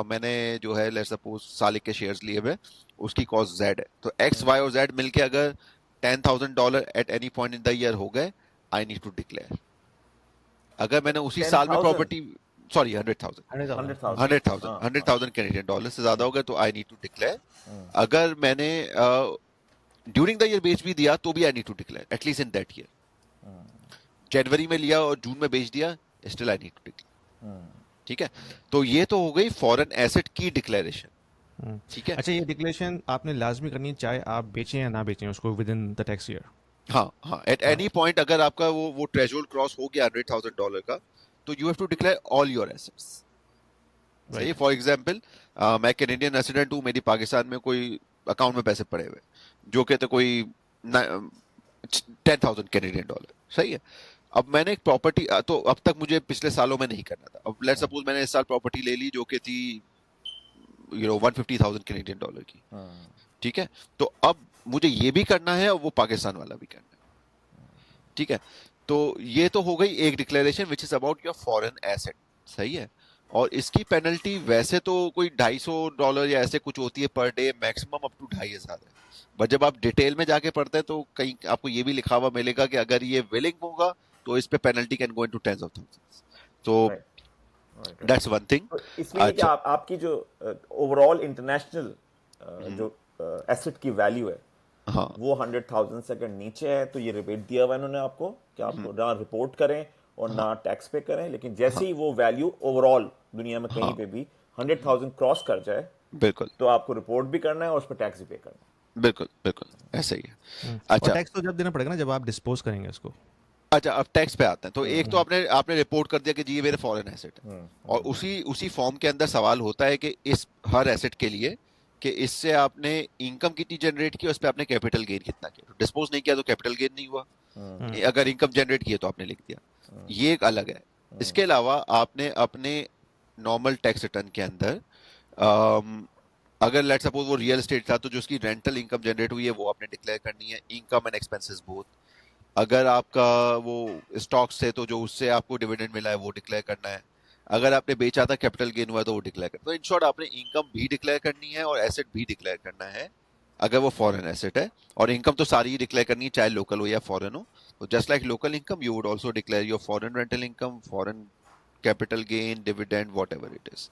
मैंने जो है लेट्स सपोज सालिक के शेयर्स लिए हुए, उसकी कॉस्ट जेड है। तो एक्स वाई और जेड मिलके अगर $10,000 at any point in the year हो गए, आई नीड टू डिक्लेयर। अगर मैंने उसी साल में 10,000 प्रॉपर्टी, सॉरी 100,000 100,000 100,000 100,000 कैनेडियन डॉलर से ज्यादा हो गए, तो आई नीड टू डिक्लेयर। अगर मैंने ड्यूरिंग द ईयर बेच भी दिया तो भी I need to declare at least in that year. जनवरी में लिया और जून में बेच दिया, still I need to declare. ठीक है, तो ये तो हो गई फॉरेन एसेट की डिक्लेरेशन। ठीक है, अच्छा, ये डिक्लेरेशन आपने लाजमी करनी है, चाहे आप बेचें या ना बेचें उसको with in the tax year. हाँ हाँ, एट एनी पॉइंट अगर आपका वो थ्रेशोल्ड क्रॉस हो गया $100,000 का, तो you have to declare all your assets. सही, फॉर एग्जाम्पल मैं कैनेडियन रेसिडेंट हूँ, मेरी पाकिस्तान में कोई अकाउंट में पैसे पड़े हुए जो कहते कोई 10,000 कैनेडियन डॉलर। सही है, अब मैंने एक प्रॉपर्टी, तो अब तक मुझे पिछले सालों में नहीं करना था। अब लेट्स सपोज मैंने इस साल प्रॉपर्टी ले ली जो कि थी 150,000 कैनेडियन डॉलर की। ठीक है, तो अब मुझे ये भी करना है और वो पाकिस्तान वाला भी करना है। ठीक है, तो ये तो हो गई एक declaration which is about your foreign asset. सही है, और इसकी पेनल्टी वैसे तो कोई $250 या ऐसे कुछ होती है per day, maximum up to 2,500 है। बट जब आप डिटेल में जाके पढ़ते हैं तो कहीं आपको ये भी लिखा हुआ मिलेगा कि अगर ये विलिंग होगा तो इस पे penalty can go into tens of thousands. तो दैट्स वन थिंग। तो इसमें ये कि आपकी जो ओवरऑल इंटरनेशनल जो एसेट की वैल्यू है, हाँ, वो 100,000 से अगर नीचे है तो ये रिबेट दिया हुआ इन्होंने आपको कि आपको ना रिपोर्ट करें और ना टैक्स पे करें। लेकिन जैसे ही वो वैल्यू ओवरऑल दुनिया में कहीं पे भी 100,000 क्रॉस कर जाए, बिल्कुल तो आपको रिपोर्ट भी करना है और उस पर टैक्स भी पे करना है। बिल्कुल बिल्कुल ऐसा ही है। और अच्छा टैक्स तो जब देना पड़ेगा ना, जब आप डिस्पोज करेंगे इसको। अच्छा, अब टैक्स पे आते हैं। तो एक तो आपने रिपोर्ट कर दिया कि जी ये मेरे फॉरेन एसेट है, और उसी फॉर्म के अंदर सवाल होता है कि इस हर एसेट के लिए कि इससे आपने इनकम कितनी जनरेट की, उस पर आपने कैपिटल गेन कितना किया। तो डिस्पोज नहीं किया तो कैपिटल गेन नहीं हुआ, अगर इनकम जनरेट की है तो आपने लिख दिया, ये एक अलग है। इसके अलावा आपने अपने नॉर्मल टैक्स रिटर्न के अंदर अगर लेट्स सपोज वो रियल एस्टेट था तो जो उसकी रेंटल इनकम जनरेट हुई है वो आपने डिक्लेयर करनी है, इनकम एंड एक्सपेंसेस बोथ। अगर आपका वो स्टॉक्स थे तो जो उससे आपको डिविडेंड मिला है वो डिक्लेयर करना है। अगर आपने बेचा था कैपिटल गेन हुआ तो वो डिक्लेयर करना है। तो इन शॉर्ट आपने इनकम भी डिक्लेयर करनी है और एसेट भी डिक्लेयर करना है अगर वो फॉरेन एसेट है। और इनकम तो सारी ही डिक्लेयर करनी है, चाहे लोकल हो या फॉरेन हो। तो just like local income you would also declare your foreign rental income, foreign capital gain, dividend, whatever it is.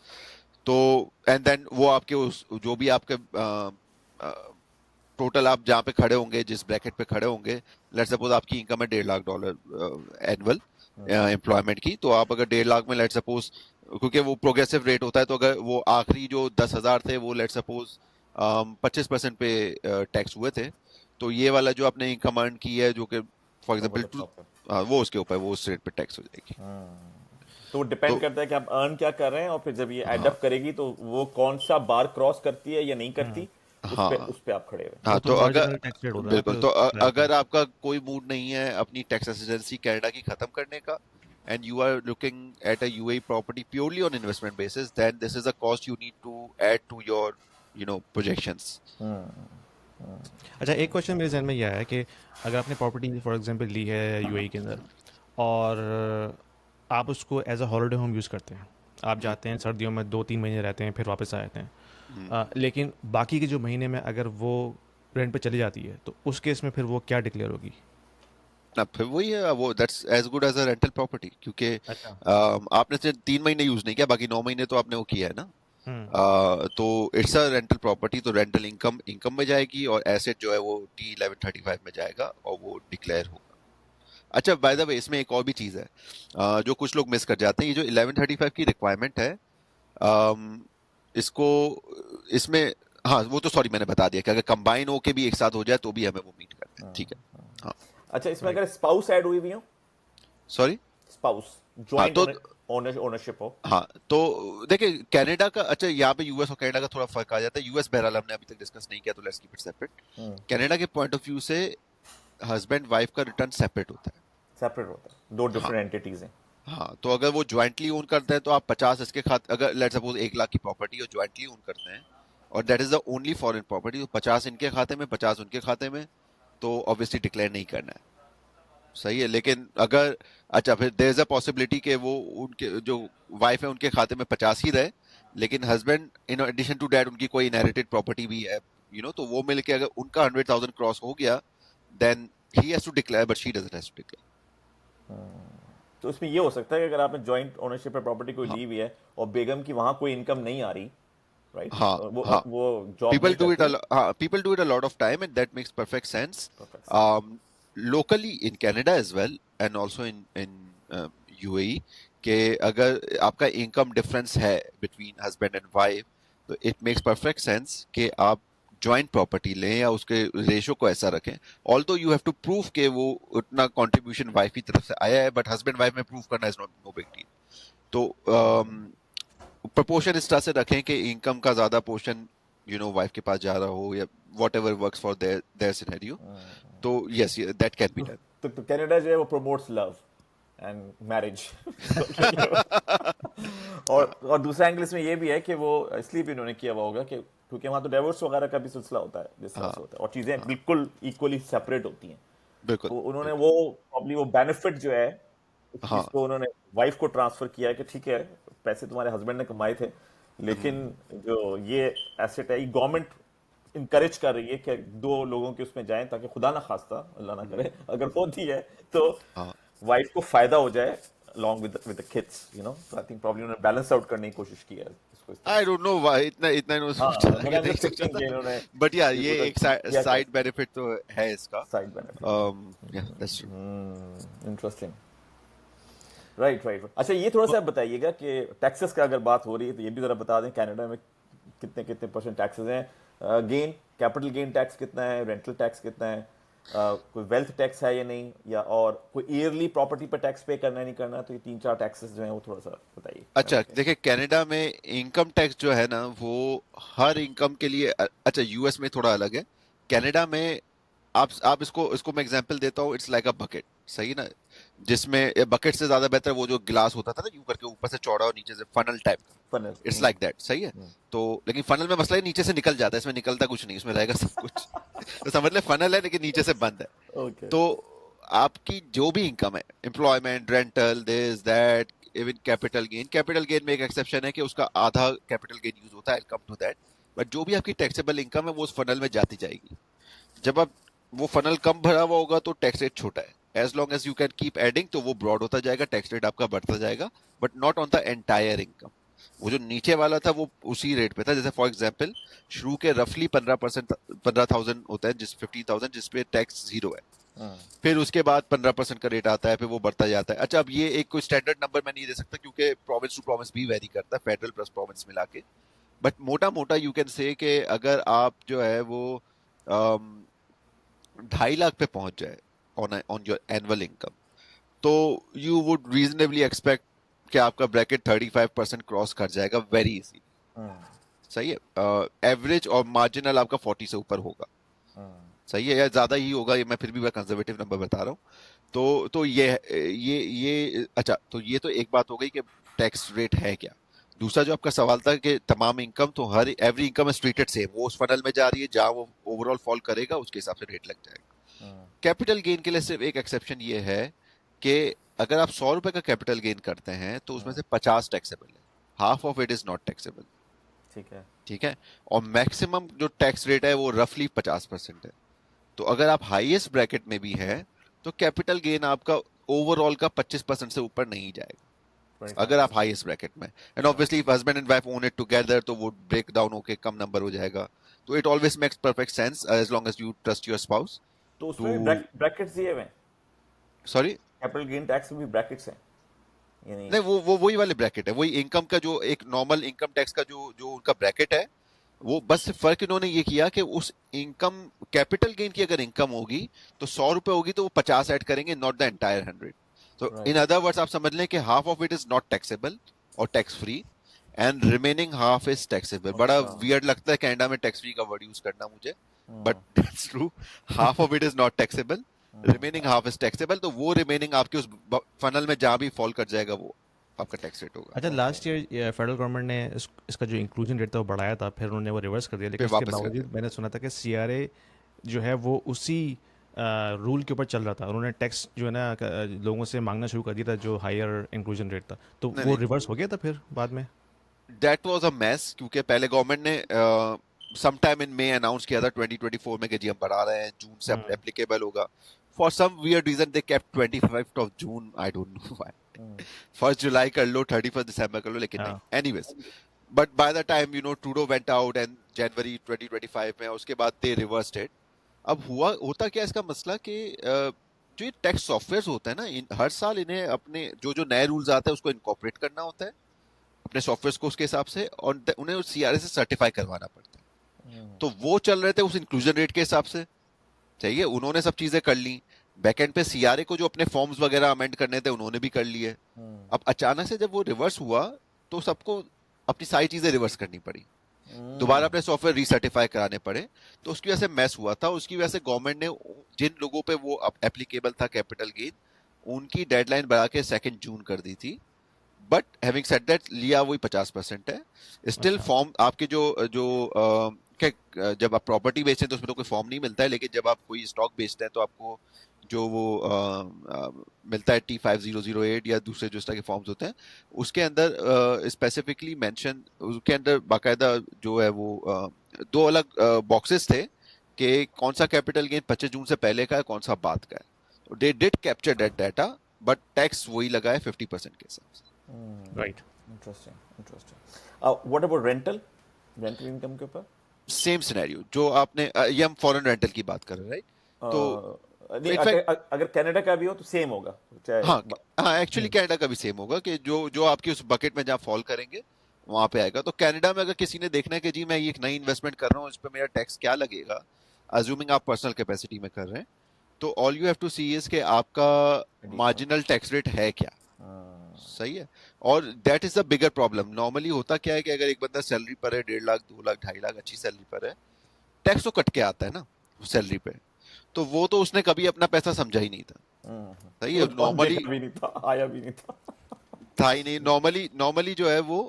तो एंड देन वो आपके उस जो भी आपके टोटल आप जहाँ पे खड़े होंगे, जिस ब्रैकेट पे खड़े होंगे, लेट्स सपोज आपकी इनकम है $1.5 लाख एनुअल एम्प्लॉयमेंट की, तो आप अगर 1.5 लाख में लेट्स सपोज, क्योंकि वो प्रोग्रेसिव रेट होता है, तो अगर वो आखिरी जो 10,000 थे वो लेट्स सपोज 25% पे टैक्स हुए थे, तो ये वाला जो आपने इनकम अर्न की है जो कि फॉर एग्जाम्पल वो उसके ऊपर वो उस रेट पे टैक्स हो जाएगी। तो डिपेंड करता है कि आप अर्न क्या कर रहे हैं, और फिर जब ये एडअप करेगी तो वो कौन सा बार क्रॉस करती है या नहीं करती, उस पे आप खड़े हुए। हाँ, तो अगर टैक्स रेट होता है बिल्कुल, तो अगर आपका कोई मूड नहीं है अपनी टैक्स रेसिडेंसी कनाडा की खत्म करने का, and you are looking at a UAE property purely on investment basis, then this is a cost you need to add to your projections. अच्छा, एक क्वेश्चन मेरे जहन में यह है कि अगर आपने प्रॉपर्टी फॉर एग्जांपल ली है यूएई के अंदर और आप उसको as a holiday home use करते हैं, आप जाते हैं सर्दियों में 2-3 महीने रहते हैं फिर वापस आ जाते हैं, लेकिन बाकी के जो महीने में अगर वो रेंट पे चली जाती है तो उस केस में फिर वो क्या डिक्लेयर होगी? ना फिर वही है, वो that's as good as a rental property, क्योंकि आपने सिर्फ 3 महीने यूज नहीं किया, बाकी 9 महीने तो आपने वो किया है ना। तो इट्स अ रेंटल प्रॉपर्टी, तो रेंटल इनकम में जाएगी और एसेट जो है वो T1135 में जाएगा और वो डिक्लेयर होगा। अच्छा, बाय द वे इसमें एक और भी चीज है जो कुछ लोग मिस कर जाते हैं। ये जो 1135 की रिक्वायरमेंट है, अम, इसको इसमें, हाँ वो तो सॉरी मैंने बता दिया कि अगर कंबाइन होके भी एक साथ हो जाए तो भी हमें वो मीट करते हैं, ठीक है। हाँ, अच्छा, इसमें अगर स्पाउस ऐड हुई भी हो, सॉरी। स्पाउस हाँ जॉइंट तो ओनरशिप हो। हाँ तो देखिए कनाडा का, अच्छा यहाँ पे यूएस और कनाडा का थोड़ा फर्क आ जाता है। यूएस बहरहाल हमने अभी तक डिस्कस नहीं किया, तो let's keep it separate. Canada के पॉइंट ऑफ व्यू से हस्बैंड वाइफ का रिटर्न सेपरेट होता है। सेपरेट होता है, दो हाँ, डिफरेंट एंटिटीज हैं। हाँ तो अगर वो ज्वाइंटली ओन करते हैं तो आप 50 इसके खाते, अगर लेट्स सपोज 1 लाख की प्रॉपर्टी और ज्वाइंटली ओन करते हैं और that is the only foreign property, तो 50 इनके खाते में 50 उनके खाते में, तो ऑब्वियसली डिक्लेयर नहीं करना है, सही है। लेकिन अगर, अच्छा फिर देयर इज अ पॉसिबिलिटी कि वो उनके जो वाइफ है उनके खाते में 50 ही रहे, लेकिन husband in addition to that उनकी कोई इनहेरिटेड प्रॉपर्टी भी है, तो वो मिलके अगर उनका 100,000 क्रॉस हो गया, then he has to declare but she doesn't have to declare. तो इसमें ये हो सकता है कि अगर आपने जॉइंट ओनरशिप पे प्रॉपर्टी कोई हाँ, ली हुई है और बेगम की वहां कोई इनकम नहीं आ रही, राइट, हाँ, हाँ, वो जॉब people नहीं do it करती। people do it a lot of time and that makes perfect sense. Perfect sense. Locally in Canada as well and also in UAE, कि अगर आपका इनकम डिफरेंस है बिटवीन हस्बैंड एंड वाइफ, तो it makes perfect sense कि आप joint property लें या उसके रेशो को ऐसा रखें। Although you have to prove कि वो उतना कंट्रीब्यूशन वाइफ की तरफ से आया है, बट हस्बैंड वाइफ में प्रूव करना is not know big deal. तो प्रपोर्शन इस तरह से रखें कि इनकम का ज्यादा पोर्शन वाइफ के पास जा रहा हो या whatever works for their scenario, तो yes that can be done. तो कनाडा जो है वो प्रमोट्स लव एंड मैरिज। और दूसरा एंगल इसमें ये भी है कि वो इसलिए भी उन्होंने किया हुआ होगा कि क्योंकि वहां तो डिवोर्स वगैरह का भी सिलसिला होता है जिस तरह से होता है, और चीजें बिल्कुल इक्वली सेपरेट होती हैं। बिल्कुल, तो उन्होंने वो प्रॉब्ली वो बेनिफिट जो है उस हाँ, चीज को उन्होंने वाइफ को ट्रांसफर किया है कि ठीक है, पैसे तुम्हारे हस्बैंड ने कमाए थे, लेकिन जो ये एसेट है, ये गवर्नमेंट इनकरेज कर रही है कि दो लोगों के उसमें जाएं, ताकि खुदा ना खास्ता, अल्लाह ना करे, अगर होती है तो हाँ। वाइफ को फायदा हो जाए along with the kids, तो आई थिंक प्रॉब्ली उन्होंने बैलेंस आउट करने की कोशिश की है इसको इस तरह आई से। डोंट नो व्हाई इतना इतना इन्होंने सोचा था but कि I'm नहीं just सोचा thinking कि था, इन्होंने बट या ये ये पूरा एक किया क्या, साइड बेनिफिट तो है इसका। Side benefit. या that's true. Interesting. Right right. अच्छा, ये थोड़ा सा बताइएगा कि टैक्सेस का अगर बात हो रही है तो ये भी जरा बता दें, कनाडा में कितने कितने परसेंट टैक्सेस हैं, गेन कैपिटल गेन टैक्स कितना है, रेंटल टैक्स कितना है, कोई वेल्थ टैक्स है या नहीं, या और कोई ईयरली प्रॉपर्टी पर टैक्स पे करना है नहीं करना, तो ये 3-4 टैक्सेस जो हैं वो थोड़ा सा बताइए। अच्छा देखिए, कनाडा में इनकम टैक्स जो है ना वो हर इनकम के लिए अच्छा यूएस में थोड़ा अलग है। कनाडा में आप इसको मैं एग्जांपल देता हूँ, इट्स लाइक अ बकेट, सही ना, जिसमें बकेट से ज्यादा बेहतर वो जो गिलास होता था ना, यूं करके ऊपर से चौड़ा और नीचे से फनल टाइप का, फनल। इट्स लाइक दैट, सही है। तो लेकिन फनल में मसला है नीचे से निकल जाता है, इसमें निकलता कुछ नहीं, इसमें रहेगा सब कुछ। तो समझ ले फनल है लेकिन नीचे से बंद है। ओके। तो आपकी जो भी इनकम है, employment, rental, this that, even capital gain में एक एक्सेप्शन है कि उसका आधा कैपिटल गेन यूज होता है, कम टू दैट, बट जो भी आपकी टैक्सेबल इनकम है वो उस फनल में जाती जाएगी। जब आप वो फनल कम भरा हुआ होगा तो टैक्स रेट छोटा है, as long as you can keep adding तो वो ब्रॉड होता जाएगा, टैक्स रेट आपका बढ़ता जाएगा, but not on the entire income. वो जो नीचे वाला था वो उसी रेट पे था। जैसे फॉर एग्जांपल शुरू के रफली 15% 15,000 होता है, जिस 15,000 जिसपे टैक्स जीरो है, फिर उसके बाद 15% का रेट आता है, फिर वो बढ़ता जाता है। अच्छा अब ये एक कोई स्टैंडर्ड नंबर मैं नहीं दे सकता क्योंकि प्रोविंस टू प्रोविंस भी वेरी करता है, फेडरल प्लस प्रोविंस मिला के, बट मोटा मोटा यू कैन से कि अगर आप जो है वो 2.5 लाख पे पहुंच जाए ऑन योर एनुअल इनकम, तो यू वुड रीजनेबली एक्सपेक्ट कि आपका ब्रैकेट 35% क्रॉस कर जाएगा वेरी इजी, सही है। एवरेज और मार्जिनल आपका 40 से ऊपर होगा, सही है, या ज्यादा ही होगा, ये मैं फिर भी कंजर्वेटिव नंबर बता रहा हूँ। तो ये अच्छा, तो ये तो एक बात हो गई कि टैक्स रेट है क्या। दूसरा जो आपका सवाल था कि तमाम इनकम, तो हर every income is treated same, वो उस फनल में जा रही है जहां वो ओवरऑल फॉल करेगा उसके हिसाब से रेट लग जाएगा। कैपिटल गेन के लिए सिर्फ एक एक्सेप्शन ये है कि अगर आप 100 रुपए का कैपिटल गेन करते हैं तो उसमें से 50 टैक्सेबल है, half of it is not taxable, ठीक है। ठीक है, और मैक्सिमम जो टैक्स रेट है वो रफली 50% है। तो अगर आप हाईएस्ट ब्रैकेट में भी है तो कैपिटल गेन आपका ओवरऑल का 25% से ऊपर नहीं जाएगा अगर आप हाईएस्ट ब्रैकेट में। And obviously if husband and wife own it together तो वो ब्रेक डाउन होके कम नंबर हो जाएगा। तो it always makes perfect sense as long as you trust your spouse. तो उसमें ब्रैकेट्स दिए हुए हैं। सॉरी, कैपिटल गेन टैक्स में भी ब्रैकेट्स हैं, यानी नहीं, वो वही वाले ब्रैकेट है, वही इनकम का जो एक नॉर्मल इनकम टैक्स का जो जो उनका ब्रैकेट है, वो बस फर्क इन्होंने ये किया कि उस इनकम कैपिटल गेन की अगर इनकम होगी तो 100 रुपए होगी तो वो 50 ऐड करेंगे, नॉट द एंटायर 100। तो इन अदर वर्ड्स आप समझ लें कि half of it is not taxable और tax free and remaining half is taxable. बड़ा वियर्ड लगता है कनाडा में टैक्स फ्री का वर्ड यूज करना मुझे, but that's true. Half of it is not taxable, remaining half is taxable. तो वो रिमेनिंग आपके उस फनल में जहां भी फॉल कर जाएगा वो आपका टैक्स रेट होगा। अच्छा, लास्ट ईयर फेडरल गवर्नमेंट ने इसका जो इंक्लूजन रेट था वो बढ़ाया था, फिर उन्होंने वो रिवर्स कर दिया, लेकिन फिर उसके वापस कर बावजूद दिया। मैंने सुना था कि सीआरए जो है वो उसी रूल के ऊपर चल रहा था। उन्होंने टैक्स जो है ना लोगों से मांगना शुरू कर दिया था जो हायर इंक्लूजन रेट था, तो नहीं वो नहीं, रिवर्स हो गया था फिर बाद में। दैट वाज अ मेस, क्योंकि पहले गवर्नमेंट ने some time in May announce किया था 2024 में कि जी हम बढ़ा रहे हैं, जून से एप्लीकेबल होगा। For some weird reason they kept 25th of June, I don't know why. 1st जुलाई कर लो, 31st दिसंबर कर लो, लेकिन हाँ। नहीं। Anyways, but by the time Trudeau went out and जनवरी 2025 में उसके बाद दे रिवर्स्ड इट। अब होता क्या इसका मसला कि जो ये टैक्स सॉफ्टवेयर होते हैं ना, हर साल इन्हें अपने जो जो नए रूल्स आते हैं उसको इनकॉर्पोरेट करना होता है अपने सॉफ्टवेयर को उसके हिसाब से, और उन्हें सीआरए से सर्टिफाई करवाना पड़ता है। तो वो चल रहे थे उस इंक्लूजन रेट के हिसाब से, चाहिए उन्होंने सब चीजें कर ली। बैकएंड पे सीआरए को जो अपने फॉर्म्स वगैरह अमेंड करने थे उन्होंने भी कर लिए। अब अचानक से जब वो रिवर्स हुआ तो सबको अपनी सारी चीजें रिवर्स करनी पड़ी, दोबारा अपने सॉफ्टवेयर रीसर्टिफाई कराने पड़े। तो उसकी वजह से मैस हुआ था। उसकी वजह से गवर्नमेंट ने जिन लोगों पे वो एप्लीकेबल था कैपिटल गेन, उनकी डेडलाइन बढ़ा के 2 जून कर दी थी। बट हैविंग सेड दैट, लिया वही 50% है स्टिल। अच्छा। फॉर्म आपके जो जो जब आप प्रॉपर्टी बेचते हैं तो उसमें तो कोई फॉर्म नहीं मिलता है, लेकिन जब आप कोई स्टॉक बेचते हैं तो आपको जो वो मिलता है T5008 या दूसरे जो इस तरह के फॉर्म्स होते हैं, उसके अंदर स्पेसिफिकली मेंशन, उसके अंदर बाकायदा जो है वो 2 अलग बॉक्सेस थे कि कौन सा कैपिटल गेन 25 जून से पहले का है, कौन सा बाद का है। They did capture that data, but tax वही लगा है 50% के हिसाब से। Right. Interesting. What about rental income के ऊपर? सेम सिनेरियो जो आपने ये हम फॉरेन रेंटल की बात कर रहे हैं, राइट? तो नहीं, in fact- अगर कनाडा का भी हो तो सेम होगा, चाहे हाँ एक्चुअली कनाडा का भी सेम होगा कि जो आपकी उस बकेट में जहाँ फॉल करेंगे वहां पे आएगा। तो कनाडा में अगर किसी ने देखना है कि जी मैं ये एक नई इन्वेस्टमेंट कर रहा हूँ, इस पे मेरा टैक्स क्या लगेगा, अज्यूमिंग आप पर्सनल कैपेसिटी में कर रहे हैं, तो all you have to see is कि आपका मार्जिनल टैक्स रेट है क्या। सही है। और that is the bigger problem. Normally होता क्या है कि अगर एक बंदा सैलरी पर है 1.5 लाख 2 लाख 2.5 लाख अच्छी सैलरी पर है, टैक्स तो कट के आता है ना सैलरी पे, तो वो तो उसने कभी अपना पैसा समझा ही नहीं था। सही है। नॉर्मली भी नहीं था, आया भी नहीं था ही नहीं। नॉर्मली जो है वो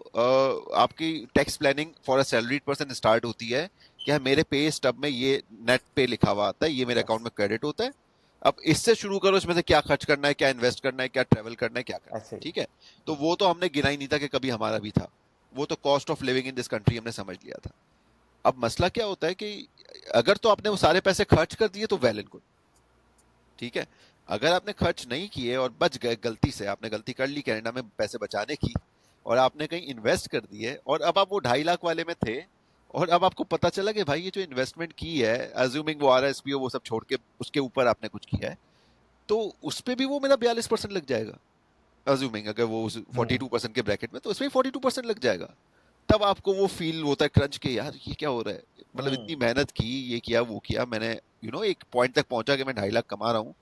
आपकी tax planning for a salaried person start होती है कि हाँ, मेरे पे स्टब में ये नेट पे लिखा हुआ आता है, ये मेरे अकाउंट में क्रेडिट होता है, अब इससे शुरू करो, इसमें से क्या खर्च करना है, क्या इन्वेस्ट करना है, क्या ट्रेवल करना है, क्या करना अच्छा है। जी। ठीक है। तो वो तो हमने गिना ही नहीं था कि कभी हमारा भी था, वो तो cost of living in this country हमने समझ लिया था। अब मसला क्या होता है कि अगर तो आपने वो सारे पैसे खर्च कर दिए तो वेल एंड गुड, ठीक है। अगर आपने खर्च नहीं किए और बच गए, गलती से आपने गलती कर ली कनाडा में पैसे बचाने की, और आपने कहीं इन्वेस्ट कर दिए, और अब आप वो 2.5 लाख वाले में थे, और अब आपको पता चला कि भाई ये जो इन्वेस्टमेंट की है, अज्यूमिंग वो RSPO वो सब छोड़ के उसके ऊपर आपने कुछ किया है, तो उस पे भी वो मेरा 42% लग जाएगा। अज्यूमिंग अगर वो 42% के ब्रैकेट में, तो उसमें 42% लग जाएगा। तब आपको वो फील होता है क्रंच के, यार ये क्या हो रहा है, मतलब इतनी मेहनत की, ये किया वो किया, मैंने एक पॉइंट तक पहुंचा कि मैं 2.5 लाख कमा रहा हूँ,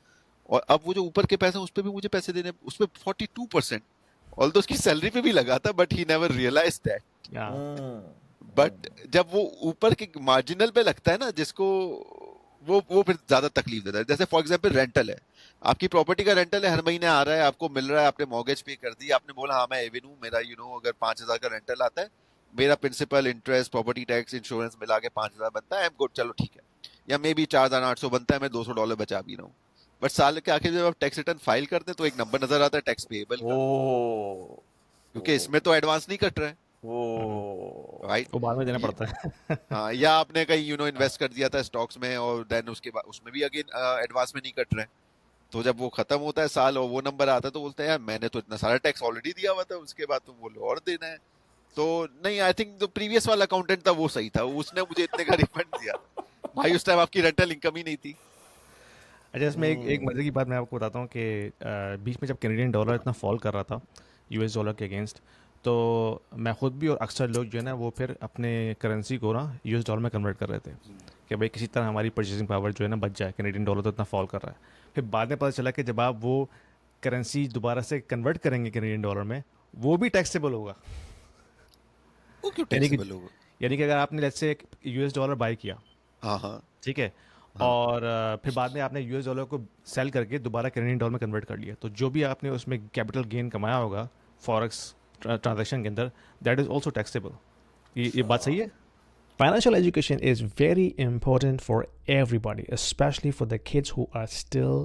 और अब वो जो ऊपर के पैसे हैं उस पर भी मुझे पैसे देने, उसमें 42%, ऑल्दो उसकी सैलरी पे भी लगा था, but he never realize that. या बट जब वो ऊपर के मार्जिनल पे लगता है ना, जिसको वो फिर ज्यादा तकलीफ देता है। जैसे फॉर एग्जांपल रेंटल है, आपकी प्रॉपर्टी का रेंटल है, हर महीने आ रहा है, आपको मिल रहा है, आपने मॉर्गेज पे कर दी, आपने बोला हाँ मैं एविन हूँ, मेरा अगर 5,000 का रेंटल आता है, मेरा principal interest property tax insurance मिला के 5,000 बनता है, आई एम गुड, चलो ठीक है। या मे बी 4,800 बनता है, मैं $200 बचा भी रहा हूँ। बट साल के आखिर जब आप टैक्स रिटर्न फाइल करते हैं तो एक नंबर नजर आता है टैक्स पेएबल का, ओ क्योंकि इसमें तो एडवांस नहीं कट रहा है, ओ राइट? वो बाद में देना पड़ता है। हाँ, या आपने कहीं इन्वेस्ट कर दिया था स्टॉक्स में, और देन उसके बाद उसमें भी अगेन एडवांस में नहीं कट रहे हैं, तो जब वो खत्म होता है साल और वो नंबर आता है तो बोलते हैं यार मैंने तो इतना सारा टैक्स ऑलरेडी दिया हुआ था, उसके बाद तुम बोलो और देना है। तो नहीं, आई थिंक जो प्रीवियस वाला अकाउंटेंट था वो सही था, उसने मुझे इतने का रिफंड दिया। भाई उस टाइम आपकी रेंटल इनकम ही नहीं थी। अच्छा, इसमें एक मजे की बात मैं आपको बताता हूँ कि बीच में जब कैनेडियन डॉलर इतना फॉल कर रहा था यूएस डॉलर के अगेंस्ट, तो मैं खुद भी और अक्सर लोग जो है ना वो फिर अपने करेंसी को ना यूएस डॉलर में कन्वर्ट कर रहे थे कि भाई किसी तरह हमारी परचेसिंग पावर जो है ना बच जाए, कैनेडियन डॉलर तो इतना फॉल कर रहा है। फिर बाद में पता चला कि जब आप वो करेंसी दोबारा से कन्वर्ट करेंगे कैनेडियन डॉलर में, वो भी टैक्सेबल होगा। वो क्यों यानी कि टैक्सेबल होगा? यानी कि अगर आपने let's say US dollar bye किया, हाँ हाँ ठीक है, हाँ। और फिर बाद में आपने यूएस डॉलर को सेल करके दोबारा कैनेडियन डॉलर में कन्वर्ट कर लिया, तो जो भी आपने उसमें कैपिटल गेन कमाया होगा फॉरेक्स ट्रांजैक्शन के अंदर, दैट इज ऑल्सो टैक्सेबल। ये बात सही है? Financial education is very important for everybody, especially for the kids who are still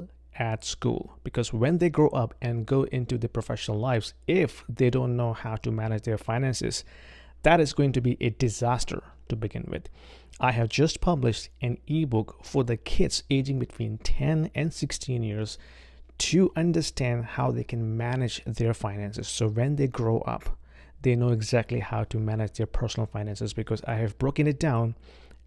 at school. Because when they grow up and go into the professional lives, if they don't know how to manage their finances, that is going to be a disaster to begin with. I have just published an ebook for the kids aging between 10 and 16 years to understand how they can manage their finances. So when they grow up, they know exactly how to manage their personal finances, because I have broken it down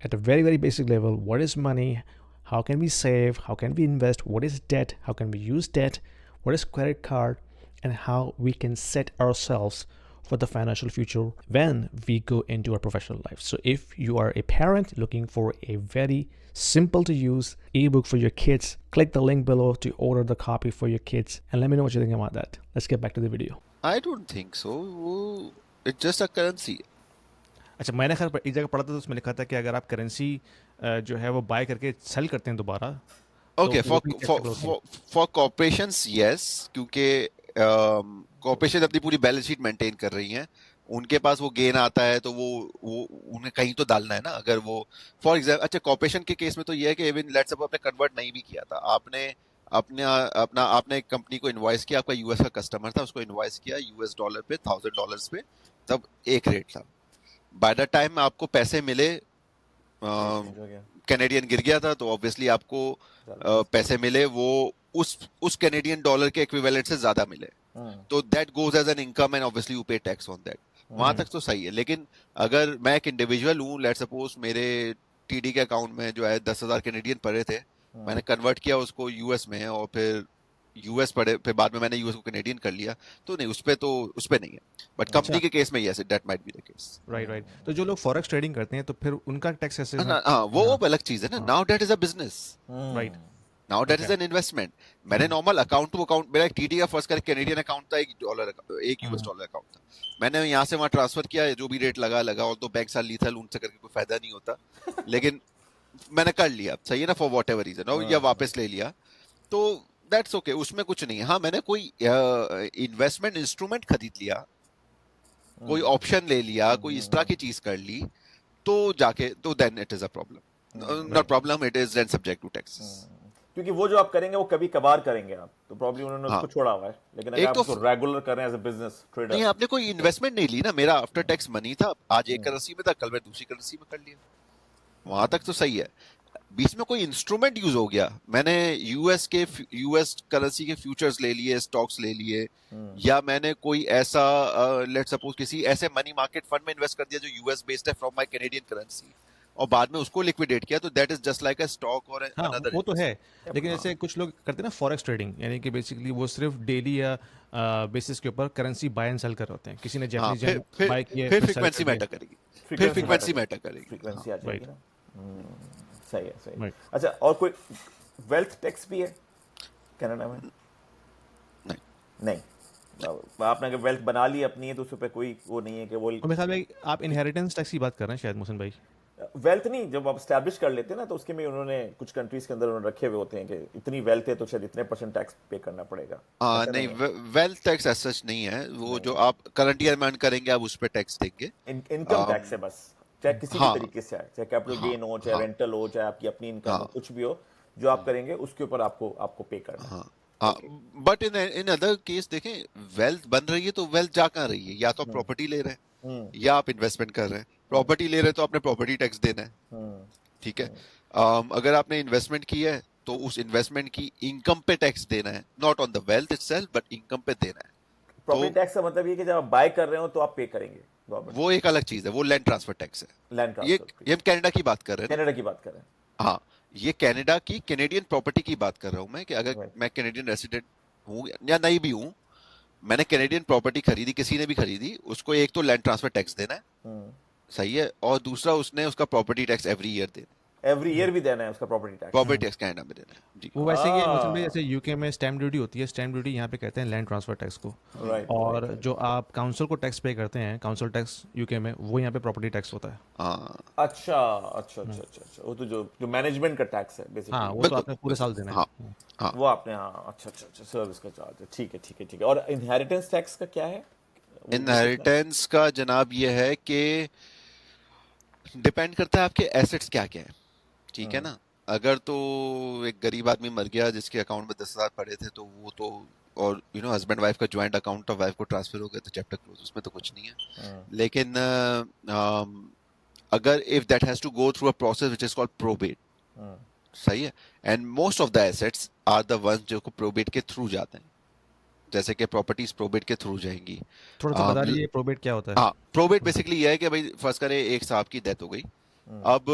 at a very, very basic level. What is money? How can we save? How can we invest? What is debt? How can we use debt? What is credit card? And how we can set ourselves for the financial future when we go into our professional life. So if you are a parent looking for a very simple to use ebook for your kids, click the link below to order the copy for your kids, and let me know what you think about that. Let's get back to the video. I don't think so, वो it's just a currency. अच्छा, मैंने खैर एक जगह पढ़ा था तो उसमें लिखा था कि अगर आप करेंसी जो है वो बाय करके सेल करते हैं दोबारा, ओके, तो वो भी taxable होती है। फॉर कॉर्पोरेशंस यस, क्योंकि कॉर्पोरेशन अपनी पूरी बैलेंस शीट मेंटेन कर रही हैं, उनके पास वो गेन आता है तो वो उन्हें कहीं तो डालना है ना। अगर वो फॉर एग्जाम्पल, अच्छा कॉर्पोरेशन के केस में तो ये है कि इवन लेट्स सपोज आपने कन्वर्ट नहीं भी किया था, आपने एक कंपनी को इनवॉइस किया, आपका यूएस का कस्टमर था, उसको इनवॉइस किया यूएस डॉलर पे $1000 पे, तब एक रेट था। बाय द टाइम आपको पैसे मिले, कैनेडियन गिर गया था तो ऑब्वियसली आपको पैसे मिले वो उस कैनेडियन डॉलर के इक्विवेलेंट से ज्यादा मिले, तो that goes as an income and obviously you pay tax on that. वहां तक तो सही है। लेकिन अगर मैं एक इंडिविजुअल हूँ, लेट्स सपोज मेरे टीडी के अकाउंट में जो है 10,000 कैनेडियन पड़े थे, मैंने कन्वर्ट किया उसको यूएस में और फिर यूएस पड़े, फिर बाद में मैंने यूएस को कैनेडियन कर लिया, तो नहीं, उस पे नहीं है। बट कंपनी के केस में yes, that might be the case. Right. तो जो लोग फॉरेक्स ट्रेडिंग करते हैं तो फिर उनका टैक्स कैसे? हाँ, वो अलग चीज है ना। Now that is a business, right. Now that is an investment. मैंने नॉर्मल अकाउंट टू अकाउंट, मेरा टीडी का फर्स्ट कैनेडियन अकाउंट था, एक यूएस डॉलर अकाउंट था, मैंने यहाँ से वहां ट्रांसफर किया, जो भी रेट लगा, और तो बैंक साल ली था, उनसे करके कोई फायदा नहीं होता, लेकिन मैंने कर लिया, सही है ना, फॉर वॉट एवर रीजन, या वापस ले लिया, तो दैट्स ओके, उसमें कुछ नहीं है। हाँ, मैंने कोई इन्वेस्टमेंट इंस्ट्रूमेंट खरीद लिया, कोई ऑप्शन ले लिया, कोई इस तरह की चीज कर ली, तो जाके तो then it is a problem, not problem, it is then subject to taxes. क्योंकि वो जो आप करेंगे वो कभी कभार करेंगे आप, तो प्रॉब्लम उन्होंने उसको छोड़ा हुआ है। लेकिन अगर आप उसको रेगुलर कर रहे हैं एज अ बिजनेस ट्रेडर, नहीं, आपने कोई इन्वेस्टमेंट नहीं ली ना। मेरा आफ्टर टैक्स मनी था, आज एक करेंसी में था, कल मैं दूसरी करेंसी में कर लिया, वहां तक तो सही है। बीच में कोई इंस्ट्रूमेंट यूज हो गया, मैंने यूएस करेंसी के फ्यूचर्स ले लिए, स्टॉक्स ले लिए, या मैंने कोई ऐसा लेट्स सपोज किसी ऐसे मनी मार्केट फंड में इन्वेस्ट कर दिया जो यूएस बेस्ड है फ्रॉम माय कैनेडियन करेंसी, और बाद में उसको लिक्विडेट किया, तो that is just like a stock और अनदर। वो तो है, लेकिन जैसे कुछ लोग करते हैं ना फॉरेक्स ट्रेडिंग, यानी कि बेसिकली वो सिर्फ डेली या बेसिस के ऊपर करेंसी बाय एंड सेल कर रहे होते हैं। किसी ने जैपनीज येन बाय किया, फिर फ्रीक्वेंसी मैटर करेगी, फ्रीक्वेंसी आ जाएगी ना। सही है, सही। Right. अच्छा, और कोई वेल्थ टैक्स भी है कनाडा में? नहीं। आपने अगर वेल्थ बना ली अपनी है तो उस पर कोई वो नहीं है कि वो, मेरे ख्याल में आप इनहेरिटेंस टैक्स की बात कर रहे हैं शायद मोहसिन भाई। वेल्थ नहीं, जब आप स्टैब्लिश कर लेते हैं ना, तो उसके में उन्होंने कुछ कंट्रीज के अंदर उन्होंने रखे हुए होते हैं कि इतनी वेल्थ है तो शायद इतने % टैक्स पे करना पड़ेगा। नहीं, वेल्थ टैक्स एज सच नहीं है, वो जो आप करंट ईयर में अर्न करेंगे आप उस पे टैक्स देंगे। इनकम टैक्स है बस, चाहे किसी भी तरीके से आए, चाहे कैपिटल गेन हो, चाहे रेंटल हो, चाहे आपकी अपनी इनकम हो, कुछ भी हो, जो आप करेंगे उसके ऊपर आपको पे करना है। बट इन अदर केस देखें, वेल्थ बन रही है तो वेल्थ जा कहाँ रही है? या तो आप प्रॉपर्टी ले रहे हैं, या आप इन्वेस्टमेंट कर रहे हैं। प्रॉपर्टी ले रहे हैं तो आपने प्रॉपर्टी टैक्स देना है, ठीक है। अगर आपने इन्वेस्टमेंट की है तो उस इन्वेस्टमेंट की इनकम पे टैक्स देना है, not on the wealth itself but income पे देना है। प्रॉपर्टी टैक्स का मतलब ये कि जब आप बाय कर रहे हो तो आप पे करेंगे, वो एक अलग चीज है, वो लैंड ट्रांसफर टैक्स है। लैंड ये हम कनाडा की बात कर रहे हैं, कनाडा की बात कर रहे हैं। हाँ, ये कनाडा की कैनेडियन प्रॉपर्टी की बात कर रहा हूं मैं, कि अगर राइट। मैं कैनेडियन रेसिडेंट हूं या नहीं भी हूं, मैंने कैनेडियन प्रॉपर्टी खरीदी, किसी ने भी खरीदी, उसको एक तो लैंड ट्रांसफर टैक्स देना है, सही है, और दूसरा उसने उसका प्रॉपर्टी टैक्स एवरी ईयर देना एवरी ईयर भी देना है उसका प्रॉपर्टी है, टैक्स। प्रॉपर्टी टैक्स कनाडा में देना है जी। वो वैसे ही है मुझे भाई, जैसे यूके में स्टैम्प ड्यूटी होती है, स्टैम्प ड्यूटी यहाँ पे कहते हैं लैंड ट्रांसफर टैक्स को। राइट और राइट। जो आप काउंसिल को टैक्स पे करते हैं, काउंसिल टैक्स यूके में, वो यहाँ पे प्रॉपर्टी टैक्स होता है। हाँ अच्छा अच्छा अच्छा अच्छा अच्छा, वो तो जो जो मैनेजमेंट का टैक्स है हाँ, बेसिकली, वो तो बिल्कुल आपने पूरे साल देना हाँ है। हाँ। वो आपने, हाँ अच्छा अच्छा अच्छा, सर्विस का चार्ज है, ठीक है ठीक है ठीक है। और इनहेरिटेंस टैक्स का क्या है, वो कितना है? इनहेरिटेंस का जनाब ये है कि डिपेंड करता है आपके एसेट्स क्या क्या है, ठीक है ना। अगर तो एक गरीब आदमी मर गया जिसके अकाउंट में 10,000 पड़े थे, तो वो तो, और हस्बैंड वाइफ का ज्वाइंट अकाउंट था, वाइफ को ट्रांसफर हो गया तो चैप्टर क्लोज, उसमें तो कुछ नहीं है। लेकिन अगर if that has to go through a process which is called probate, सही है, and most of the assets are the ones जो को प्रोबेट के थ्रू जाते हैं, जैसे कि प्रॉपर्टीज प्रोबेट के थ्रू जाएंगी। थोड़ा सा बता दीजिए प्रोबेट क्या होता है। हाँ, प्रोबेट बेसिकली ये है कि भाई फर्स्ट करे एक साहब की डेथ हो गई, अब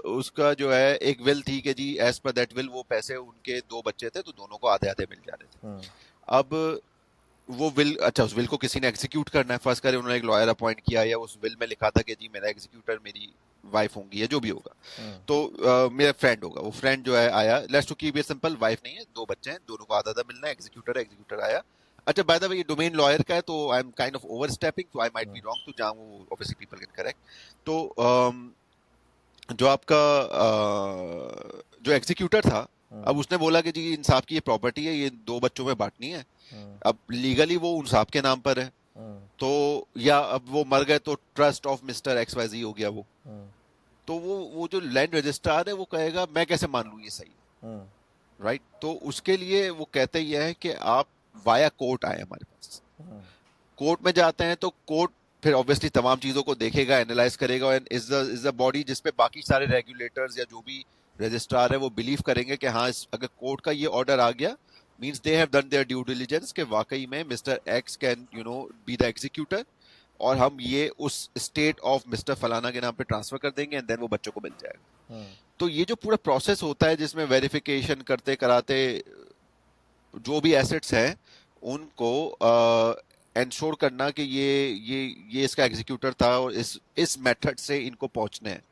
उसका जो है एक विल थी कि जी एज पर दैट विल वो पैसे, उनके दो बच्चे थे तो दोनों को आधे आधे मिल जा रहे थे। अब वो विल, अच्छा उस विल को किसी ने एग्जीक्यूट करना है, फर्स्ट करे उन्होंने एक लॉयर अपॉइंट किया, या उस विल में लिखा था कि जी मेरा एग्जीक्यूटर मेरी वाइफ होंगी या जो भी होगा, तो मेरा फ्रेंड होगा, वो फ्रेंड जो है आया, let's to keep it simple, wife नहीं है, दो बच्चे हैं, दोनों को आधा आधा मिलना है, एग्जीक्यूटर है, एग्जीक्यूटर आया, अच्छा बाय द वे ये डोमेन लॉयर का है तो I am kind of overstepping, तो आई माइट बी रॉन्ग, तो जहां वो ऑब्वियसली पीपल कैन करेक्ट, तो जो आपका जो एग्जीक्यूटर था, अब उसने बोला कि जी इन साहब की ये प्रॉपर्टी है, ये दो बच्चों में बांटनी है, अब लीगली वो उन साहब के नाम पर है, तो या अब वो मर गए तो trust of mister X Y Z हो गया वो, तो वो जो लैंड रजिस्ट्रार है वो कहेगा मैं कैसे मान लूं ये सही, राइट, तो उसके लिए वो कहते ही है कि आप वाया कोर्ट आए हमारे पास, कोर्ट में जाते हैं तो कोर्ट फिर ऑब्वियसली तमाम चीजों को देखेगा, एनालाइज करेगा, एंड इज द बॉडी जिसपे बाकी सारे रेगुलेटर्स या जो भी रजिस्ट्रार है वो बिलीव करेंगे कि हाँ अगर कोर्ट का ये ऑर्डर आ गया, means they have done there due diligence, कि वाकई में mister x can be the executor, और हम ये उस स्टेट ऑफ मिस्टर फलाना के नाम पे ट्रांसफर कर देंगे, एंड देन वो बच्चों को मिल जाएगा। तो ये जो पूरा प्रोसेस होता है जिसमें वेरिफिकेशन करते कराते जो भी एसेट्स हैं उनको एंश्योर करना कि ये इसका एग्जीक्यूटर था और इस मेथड से इनको पहुंचने हैं,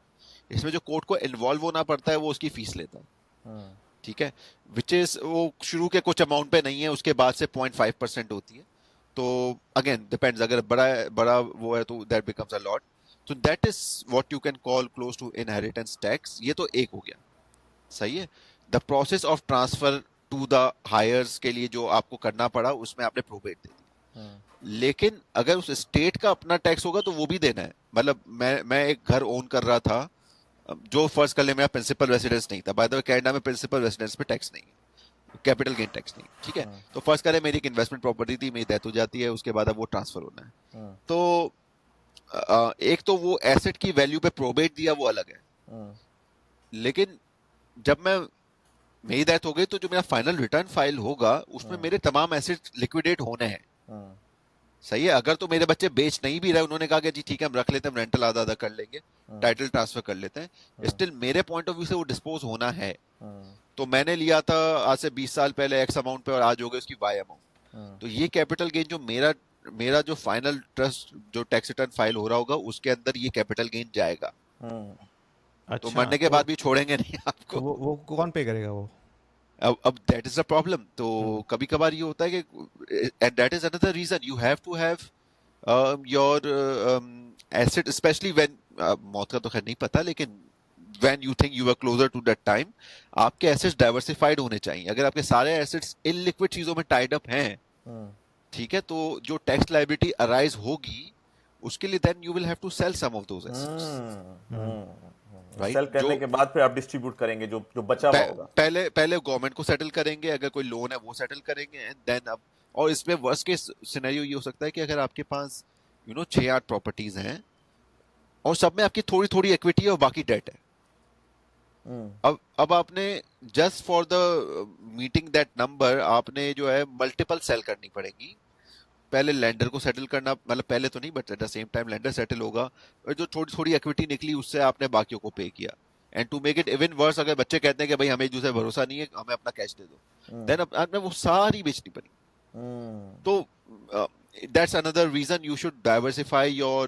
इसमें जो कोर्ट को इन्वॉल्व होना पड़ता है वो उसकी फीस लेता है, ठीक है, विच इज वो शुरू के कुछ अमाउंट पे नहीं है, उसके बाद से 0.5% होती है, तो अगेन डिपेंड्स, अगर बड़ा बड़ा वो है तो दैट बिकम्स अ लॉट, तो that is what you can call close to inheritance tax. ये तो एक हो गया, सही है। The process of transfer to the heirs के लिए जो आपको करना पड़ा उसमें आपने प्रोबेट दे दी, लेकिन अगर उस स्टेट का अपना टैक्स होगा तो वो भी देना है। मतलब मैं एक घर ओन कर रहा था, जो फर्स्ट कर ले मेरा प्रिंसिपल रेसिडेंस नहीं था, बाय द वे कनाडा में प्रिंसिपल रेसिडेंस पे टैक्स नहीं है, कैपिटल गेन टैक्स नहीं, ठीक है, तो फर्स्ट करे मेरी एक इन्वेस्टमेंट प्रॉपर्टी थी, मेरी डेथ हो जाती है, उसके बाद अब वो ट्रांसफर होना है, तो एक तो वो एसेट की वैल्यू पे प्रोबेट दिया वो अलग है, लेकिन जब मेरी डेथ हो गई तो जो मेरा फाइनल रिटर्न फाइल होगा उसमें मेरे तमाम एसेट लिक्विडेट होने हैं, सही है। अगर तो मेरे बच्चे बेच नहीं भी रहे, उन्होंने कहा कि जी ठीक है हम रख लेते हैं, रेंटल आधा आधा कर लेंगे, टाइटल ट्रांसफर कर लेते हैं, स्टिल मेरे पॉइंट ऑफ व्यू से वो डिस्पोज होना है। तो मैंने लिया था आज से 20 साल पहले एक्स अमाउंट पे और आज हो गए उसकी वाई अमाउंट, तो ये कैपिटल गेन जो मेरा जो फाइनल ट्रस्ट जो टैक्स रिटर्न फाइल हो रहा होगा उसके अंदर ये कैपिटल गेन जाएगा। तो मरने के बाद भी छोड़ेंगे नहीं आपको। तो वो कौन पे करेगा वो? अब दैट इज द प्रॉब्लम। तो कभी कभार ये होता है कि and that is another reason you have to have your asset, especially when मौत का तो खैर नहीं पता, लेकिन when you think you are closer to that time, आपके एसेट्स डाइवर्सिफाइड होने चाहिए। अगर आपके सारे एसेट्स इनलिक्विड चीजों में टाइड अप हैं, ठीक है, तो जो टैक्स लायबिलिटी अराइज होगी उसके लिए then you will have to sell some of those assets, right. Sell करने के बाद फिर आप डिस्ट्रीब्यूट करेंगे जो जो बचा हुआ होगा। पहले गवर्नमेंट को सेटल करेंगे, अगर कोई लोन है वो सेटल करेंगे, एंड देन अब, और इसमें वर्स्ट केस सिनेरियो ये हो सकता है कि अगर आपके पास 6-8 प्रॉपर्टीज हैं और सब में आपकी थोड़ी थोड़ी इक्विटी है और बाकी डेट है, अब आपने just for the meeting that number आपने जो है मल्टीपल सेल करनी पड़ेगी। पहले लैंडर को सेटल करना, मतलब पहले तो नहीं but at the same time lander settle होगा, और जो थोड़ी थोड़ी इक्विटी निकली उससे आपने बाकियों को पे किया, and to make it even worse, अगर बच्चे कहते हैं कि भाई हमें एक दूसरे पे भरोसा नहीं है, हमें अपना कैश दे दो, देन आपने वो सारी बेचनी पड़ी। तो that's another reason you should diversify your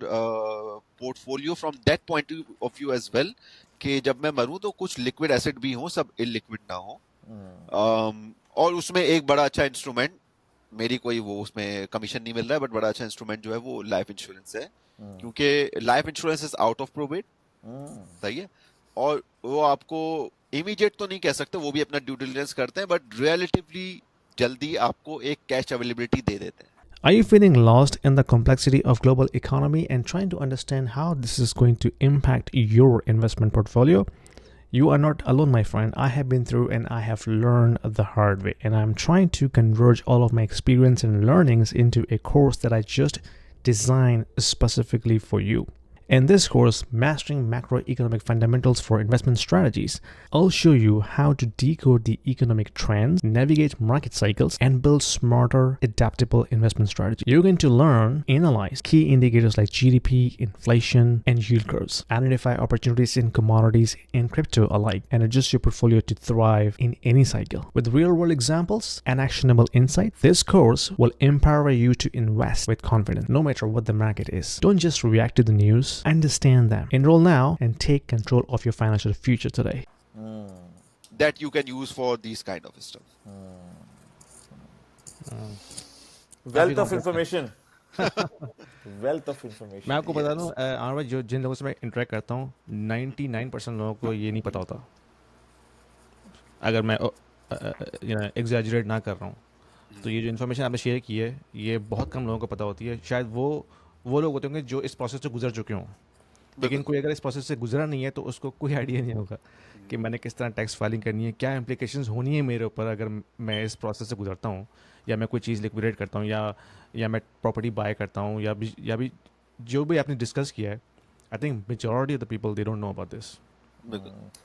portfolio from that point of view as well, कि जब मैं मरूं तो कुछ लिक्विड एसेट भी हो, सब इलिक्विड ना हो। और उसमें एक बड़ा अच्छा इंस्ट्रूमेंट, मेरी कोई वो उसमें कमीशन नहीं मिल रहा है, बट बड़ा अच्छा इंस्ट्रूमेंट जो है वो लाइफ इंश्योरेंस है, क्योंकि life insurance is out of probate, सही है, और वो आपको इमीडिएट तो नहीं कह सकते, वो भी अपना ड्यू डिलिजेंस करते हैं, बट रिलेटिवली जल्दी आपको एक कैश अवेलेबिलिटी दे देते हैं। Are you feeling lost in the complexity of global economy and trying to understand how this is going to impact your investment portfolio? You are not alone, my friend. I have been through and I have learned the hard way, and I'm trying to converge all of my experience and learnings into a course that I just designed specifically for you. In this course, Mastering Macroeconomic Fundamentals for Investment Strategies, I'll show you how to decode the economic trends, navigate market cycles, and build smarter, adaptable investment strategies. You're going to learn, analyze key indicators like GDP, inflation, and yield curves, identify opportunities in commodities and crypto alike, and adjust your portfolio to thrive in any cycle. With real-world examples and actionable insight, this course will empower you to invest with confidence, no matter what the market is. Don't just react to the news. Understand them. Enroll now and take control of your financial future today. That you can use for these kind of stuff. Wealth of information. Wealth of information. मैं आपको बता दूं, आनवर भाई, जो जिन लोगों से मैं interact करता हूँ 99% लोगों को ये नहीं पता होता, अगर मैं एग्जैजरेट ना कर रहा हूँ। तो ये जो इन्फॉर्मेशन आपने शेयर की है, ये बहुत कम लोगों को पता होती है। शायद वो लोग होते होंगे जो इस प्रोसेस से गुजर चुके हों, लेकिन कोई अगर इस प्रोसेस से गुजरा नहीं है तो उसको कोई आइडिया नहीं होगा कि मैंने किस तरह टैक्स फाइलिंग करनी है, क्या इम्प्लीकेशंस होनी है मेरे ऊपर अगर मैं इस प्रोसेस से गुजरता हूँ, या मैं कोई चीज़ लिक्विडेट करता हूँ, या मैं प्रॉपर्टी बाय करता हूँ, या भी जो भी आपने डिस्कस किया है। I think majority of the people they don't know about this.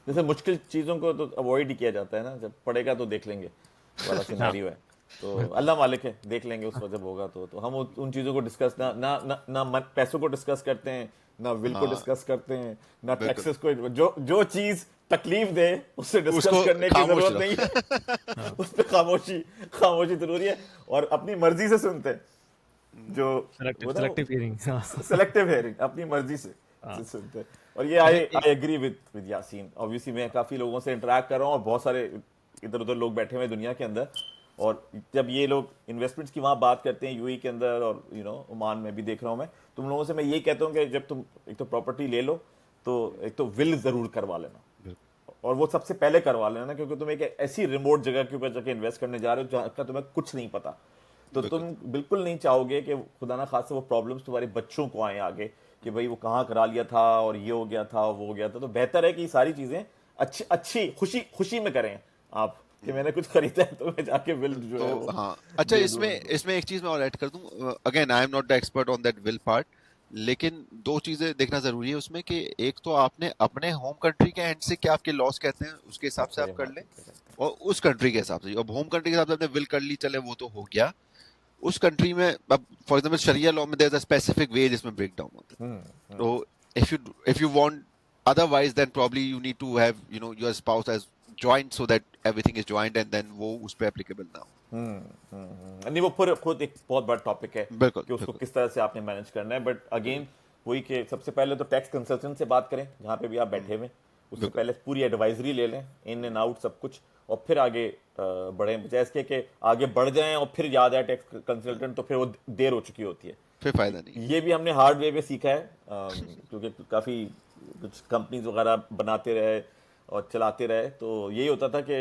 जैसे मुश्किल चीज़ों को तो अवॉइड ही किया जाता है ना, जब पड़ेगा तो देख लेंगे वाला सिनेरियो है। तो अल्लाह मालिक है, देख लेंगे उस वक्त जब होगा। तो हम उन चीज़ों को डिस्कस ना पैसों को डिस्कस करते हैं, ना विल को डिस्कस करते हैं, ना टैक्सेस को। जो चीज़ तकलीफ दे उससे डिस्कस करने की जरूरत नहीं है। उस पर खामोशी जरूरी है, और अपनी मर्जी से सुनते हैं। जो सेलेक्टिव हियरिंग, सेलेक्टिव हियरिंग, अपनी मर्जी से सुनते हैं। और ये I agree with Yasin. Obviously मैं काफ़ी लोगों से इंटरेक्ट कर रहा हूँ, और बहुत सारे इधर उधर लोग बैठे हुए दुनिया के अंदर, और जब ये लोग इन्वेस्टमेंट्स की वहाँ बात करते हैं यूएई के अंदर, और ओमान में भी देख रहा हूँ मैं, तुम लोगों से मैं ये कहता हूँ कि जब तुम एक तो प्रॉपर्टी ले लो तो एक तो विल ज़रूर करवा लेना, और वो सबसे पहले करवा लेना, क्योंकि तुम एक ऐसी रिमोट जगह के ऊपर जाके इन्वेस्ट करने जा रहे हो जहाँ का तुम्हें कुछ नहीं पता। तो तुम बिल्कुल नहीं चाहोगे कि खुदा ना खास वो प्रॉब्लम्स तुम्हारे बच्चों को आए आगे, कि भाई वो कहाँ करा लिया था और ये हो गया था वो हो गया था। तो बेहतर है कि ये सारी चीज़ें अच्छी खुशी में करें आप, कि मैंने कुछ खरीदा है तो मैं जाके विल जो है वो हाँ। अच्छा, इसमें एक चीज मैं और ऐड कर दूं। Again I am not the expert on that will part, लेकिन दो चीजें देखना जरूरी है उसमें, कि एक तो आपने अपने होम कंट्री के एंड से क्या आपके लॉस कहते हैं उसके हिसाब से आप कर लें, और उस कंट्री के हिसाब से। अब होम कंट्री के हिसाब से आपने विल कर ली, चले वो तो हो गया। उस कंट्री में अब फॉर एग्जांपल शरिया लॉ में there is a specific way जिसमें ब्रेक डाउन होता है। तो if you want otherwise, then probably you need to have your spouse as joint, so that everything is joint, and then वो उस पे applicable ना हो। नहीं, वो खुद एक बहुत बड़ा टॉपिक है बिल्कुल, कि उसको किस तरह से आपने मैनेज करना है। बट अगेन वही कि सबसे पहले तो टैक्स कंसल्टेंट से बात करें जहाँ पे भी आप बैठे हुए, उससे पहले पूरी एडवाइजरी ले लें, इन एंड आउट सब कुछ, और फिर आगे बढ़ें। बजाय इसके कि आगे बढ़ जाएं और फिर याद आए टैक्स कंसल्टेंट, तो फिर वो देर हो चुकी होती है, फिर फायदा नहीं। ये भी हमने हार्ड वे में सीखा है, क्योंकि काफ़ी कुछ कंपनीज वगैरह बनाते रहे और चलाते रहे। तो यही होता था कि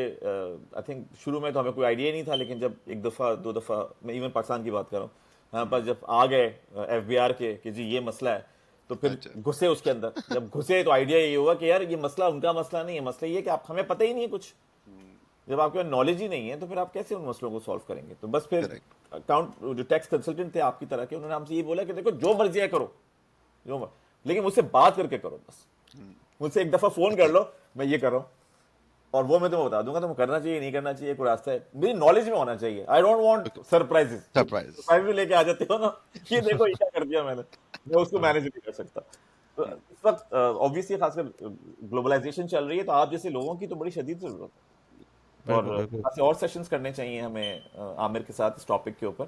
आई थिंक शुरू में तो हमें कोई आइडिया नहीं था, लेकिन जब एक दफ़ा दो दफ़ा, मैं इवन पाकिस्तान की बात कर रहा हूँ, यहाँ पर जब आ गए एफबीआर के कि जी ये मसला है, तो फिर घुसे उसके अंदर। जब घुसे तो आइडिया ये हुआ कि यार ये मसला उनका मसला नहीं है, मसला ये कि आप हमें पता ही नहीं है कुछ। जब आपके पास नॉलेज ही नहीं है तो फिर आप कैसे उन मसलों को सॉल्व करेंगे। तो बस फिर जो टैक्स कंसल्टेंट थे आपकी तरह के, उन्होंने हमसे ये बोला कि देखो जो मर्जी है करो, लेकिन मुझसे बात करके करो। बस मुझसे एक दफ़ा फ़ोन कर लो, मैं ये कर रहा हूँ, और वो मैं तुम्हें बता दूंगा, तुम्हें करना चाहिए नहीं करना चाहिए, कोई रास्ता है, मेरी नॉलेज में होना चाहिए। आई डोंट वांट सरप्राइज भी लेके आ जाते हो ना, ये देखो ये क्या कर दिया मैंने, मैं उसको मैनेज नहीं कर सकता। तो इस वक्त ऑब्वियसली खासकर ग्लोबलाइजेशन चल रही है, तो आप जैसे लोगों की तो बड़ी शदीद जरूरत है, बिल्कुल और बिल्कुल। खासे और सेशंस करने चाहिए हमें आमिर के साथ इस टॉपिक के ऊपर,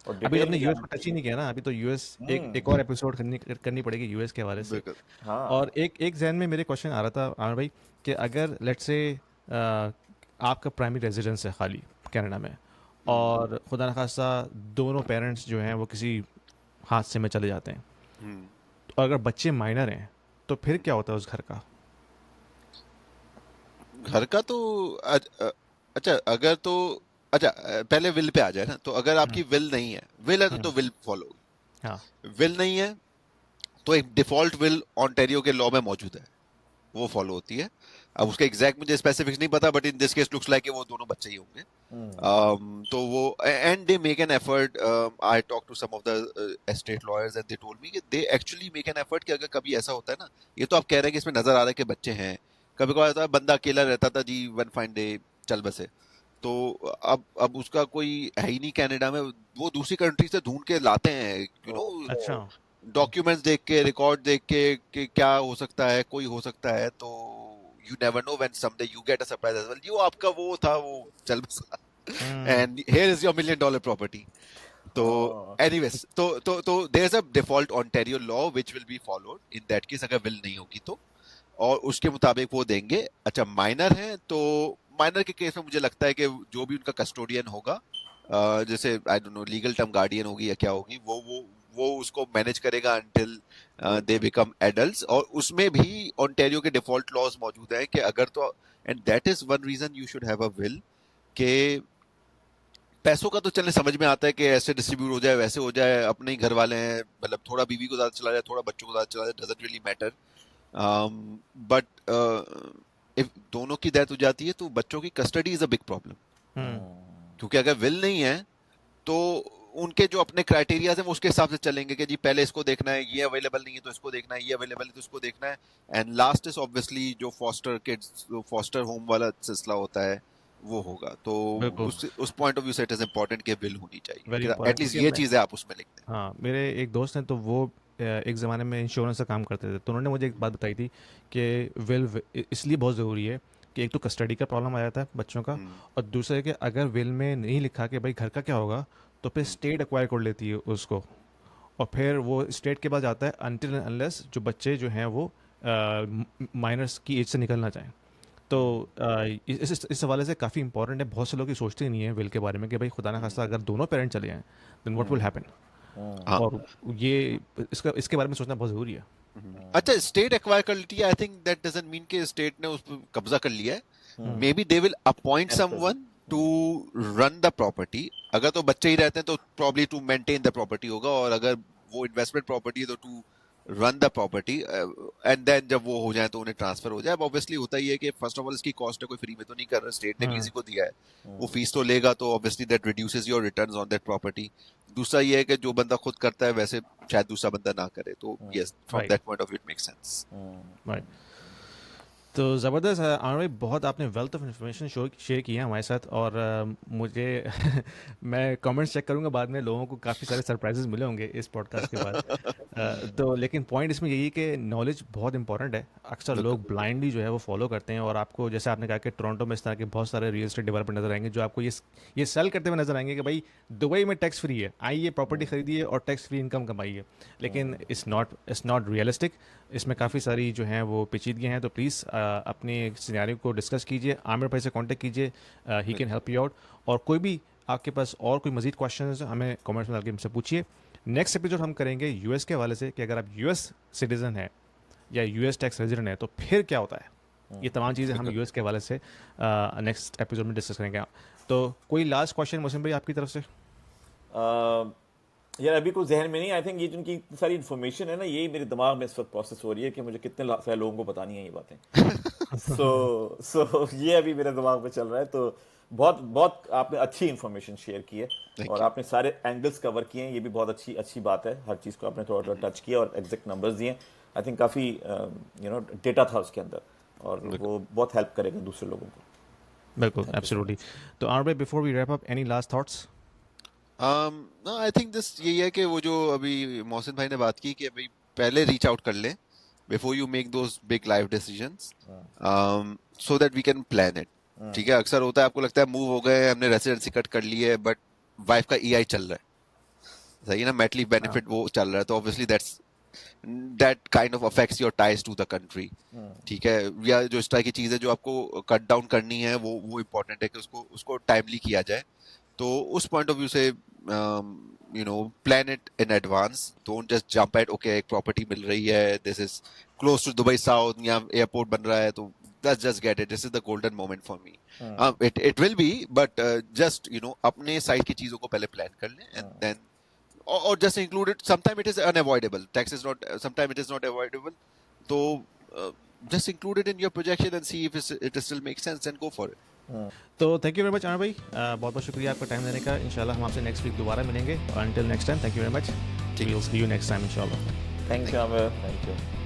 और अभी तो डिटेल अपने में यूएस जानना को टच ही चाहिए। नहीं किया ना, अभी तो यूएस एक और हम्म। एपिसोड करनी पड़ेगी यूएस के हवाले से। बिल्कुल। और हाँ। एक एक जहन में मेरे क्वेश्चन आ रहा था आमिर भाई कि अगर लेट्स से आपका प्राइमरी रेजिडेंस है खाली कनाडा में, और खुदा न खास्ता दोनों पेरेंट्स जो हैं वो किसी हादसे में चले जाते हैं, हम्म। तो अगर बच्चे माइनर हैं तो फिर क्या होता है उस घर का? घर का तो अच्छा अगर तो अच्छा पहले विल पे आ जाए ना, तो अगर हम्म आपकी विल नहीं है, विल है तो हम्म, विल फॉलो होगी। हाँ। विल नहीं है तो एक डिफॉल्ट विल ऑन्टेरियो के लॉ में मौजूद है, वो फॉलो होती है। अब उसके एग्जैक्ट मुझे स्पेसिफिक्स नहीं पता, but in this case looks like कि वो दोनों बच्चे ही होंगे। हम्म। तो वो and they make an effort. I talk to some of the estate lawyers and they told me कि they actually make an effort कि अगर कभी ऐसा होता है ना, ये तो आप कह रहे हैं कि इसमें नजर आ रहा है कि बच्चे हैं, कभी कभार होता है बंदा अकेला रहता था जी, वन फाइन डे चल बसे, तो अब उसका कोई है ही नहीं कनाडा में, वो दूसरी कंट्री से ढूंढ के लाते हैं, यू नो, अच्छा। डॉक्यूमेंट्स देख के, रिकॉर्ड देख के कि क्या हो सकता है, कोई हो सकता है, तो you never know when someday you get a surprise as well, यो आपका वो था, वो चल बसा, hmm and here is your $1 million property. तो हाँ। एनीवेज, तो there is a default Ontario law which will be followed in that case, अगर विल नहीं होगी तो, और उसके मुताबिक वो देंगे। अच्छा माइनर है तो माइनर के केस में मुझे लगता है कि जो भी उनका कस्टोडियन होगा, जैसे आई don't no legal term guardian होगी या क्या होगी, वो उसको मैनेज करेगा अंटिल दे बिकम एडल्ट्स, और उसमें भी ओंटारियो के डिफॉल्ट लॉज मौजूद हैं कि अगर तो, and that is one reason you should have a will, के पैसों का तो चलने समझ में आता है कि ऐसे डिस्ट्रीब्यूट हो जाए, वैसे हो जाए, अपने ही घर वाले हैं, मतलब थोड़ा बीवी को ज्यादा चला जाए, थोड़ा बच्चों को ज्यादा चला जाए, doesn't really matter. But if दोनों की डेथ हो जाती है तो बच्चों की custody is a big problem, hmm क्योंकि अगर विल नहीं है तो उनके जो अपने क्राइटेरियाज हैं वो उसके हिसाब से चलेंगे कि जी पहले इसको देखना है, ये अवेलेबल नहीं है तो इसको देखना है, ये अवेलेबल है तो इसको देखना है, एंड लास्ट इज ऑब्वियसली जो फॉस्टर किड्स, जो फॉस्टर होम वाला सिलसिला होता है वो होगा। तो बिल्कुल। उस पॉइंट ऑफ व्यू से इट इज इंपॉर्टेंट कि विल होनी चाहिए, वेरी कि इंपॉर्टेंट, एटलीस्ट क्योंकि ये मैं, चीजें आप उसमें लिख दें। हाँ, मेरे एक दोस्त हैं तो वो एक ज़माने में इंश्योरेंस का काम करते थे, तो उन्होंने मुझे एक बात बताई थी कि विल इसलिए बहुत ज़रूरी है कि एक तो कस्टडी का प्रॉब्लम आ जाता है बच्चों का, हम्म। और दूसरा है कि अगर विल में नहीं लिखा कि भाई घर का क्या होगा, तो फिर हम्म। स्टेट एक्वायर कर लेती है उसको, और फिर वो स्टेट के पास जाता है अनटिल अनलेस जो बच्चे जो हैं वो माइनर्स की एज से निकल ना जाएं। तो इस हवाले से काफ़ी इंपॉर्टेंट है, बहुत से लोग ये सोचते ही नहीं है विल के बारे में कि भाई खुदा ना खास्ता अगर दोनों पेरेंट चले जाएं देन व्हाट विल हैपन, हाँ। और ये इसके बारे में सोचना बहुत ज़रूरी है। अच्छा स्टेट एक्वायर कर लेती है, I think that doesn't mean कि स्टेट ने उस पर कब्जा कर लिया है, maybe they will appoint Actors. Someone to run the property. अगर तो बच्चे ही रहते हैं तो probably to maintain the property होगा, और अगर वो इन्वेस्टमेंट प्रॉपर्टी है तो to run the property, and then जब वो हो जाए तो उन्हें ट्रांसफर हो जाए। अब ऑब्वियसली होता ही है कि फर्स्ट ऑफ ऑल इसकी कॉस्ट है, कोई फ्री में तो नहीं कर रहा, स्टेट ने भी इसी को दिया है, वो फीस तो लेगा, तो obviously that reduces your returns on that property. दूसरा ये है कि जो बंदा खुद करता है वैसे शायद दूसरा बंदा ना करे, तो yes from right that point of view it makes sense. Right. तो ज़बरदस्त है आमिर भाई, बहुत आपने वेल्थ ऑफ इन्फॉर्मेशन शेयर किया है हमारे साथ, और मुझे मैं कमेंट्स चेक करूंगा बाद में, लोगों को काफ़ी सारे सरप्राइजेस मिले होंगे इस पॉडकास्ट के बाद। तो लेकिन पॉइंट इसमें यही है कि नॉलेज बहुत इंपॉर्टेंट है। अक्सर बिल्कुल। लोग ब्लाइंडली जो है वो फॉलो करते हैं, और आपको जैसे आपने कहा कि टोरंटो में इस तरह के बहुत सारे रियल एस्टेट डेवलपर नजर आएंगे जो आपको ये सेल करते हुए नजर आएंगे कि भाई दुबई में टैक्स फ्री है, आइए प्रॉपर्टी खरीदिए और टैक्स फ्री इनकम कमाइए। लेकिन इट्स नॉट रियलिस्टिक, इसमें काफ़ी सारी जो हैं वो पेचीदगियाँ हैं। तो प्लीज़ अपने सिनेरियो को डिस्कस कीजिए, आमिर भाई से कांटेक्ट कीजिए, he can help you out. और कोई भी आपके पास और कोई मजीद क्वेश्चन है हमें कमेंट्स में डाल के हमसे पूछिए। नेक्स्ट एपिसोड हम करेंगे यूएस के हवाले से कि अगर आप यूएस सिटीजन हैं या यूएस टैक्स रेजिडेंट है तो फिर क्या होता है। ये तमाम चीज़ें हम यूएस के हवाले से नेक्स्ट एपिसोड में डिस्कस करेंगे। तो कोई लास्ट क्वेश्चन मोहसिन भाई आपकी तरफ से? यार अभी कुछ जहन में नहीं, आई थिंक ये जिनकी इतनी सारी इन्फॉर्मेशन है ना, यही मेरे दिमाग में इस वक्त प्रोसेस हो रही है कि मुझे कितने सारे लोगों को बतानी है ये बातें। सो ये अभी मेरे दिमाग में चल रहा है। तो बहुत बहुत आपने अच्छी इन्फॉर्मेशन शेयर की है, Thank और you. आपने सारे एंगल्स कवर किए हैं, ये भी बहुत अच्छी अच्छी बात है। हर चीज़ को आपने थोड़ा थोड़ा टच किया और एग्जैक्ट नंबर्स दिए। आई थिंक काफ़ी डेटा था उसके अंदर, और वो बहुत हेल्प करेगा दूसरे लोगों को। बिल्कुल, एब्सोल्युटली। तो आमिर भाई, before we wrap up, any last thoughts? No, I think this यही है कि वो जो अभी मोहसिन भाई ने बात की कि भाई पहले रीच आउट कर ले, before you make those big life decisions, so that we can plan it. ठीक है, अक्सर होता है आपको लगता है मूव हो गए, हमने रेसिडेंसी कट कर ली है, बट वाइफ का ईआई चल रहा है, सही है ना, मेट लीव बेनिफिट वो चल रहा है, तो obviously that kind of affects your ties to the country. ठीक है, या जो इस तरह की चीजें जो आपको कट डाउन करनी है वो इम्पोर्टेंट है कि उसको टाइमली किया जाए. तो उस पॉइंट ऑफ व्यू से plan it in advance. Don't just jump at okay, एक प्रॉपर्टी मिल रही है, this is close to Dubai South, यहाँ एयरपोर्ट बन रहा है, तो let's just get it. This is the golden moment for me. It will be, but just अपने side की चीजों को पहले प्लान कर लें, and then or just include it. Sometimes it is unavoidable. Tax is not. Sometimes it is not avoidable. So just include it in your projection and see if it still makes sense and go for it. तो thank you very much Aamir भाई, बहुत बहुत शुक्रिया आपका time देने का. इंशाल्लाह हम आपसे नेक्स्ट वीक दोबारा मिलेंगे. Until next time, thank you very much. We will see you next time इंशाल्लाह. Thank you Aamir, thank you.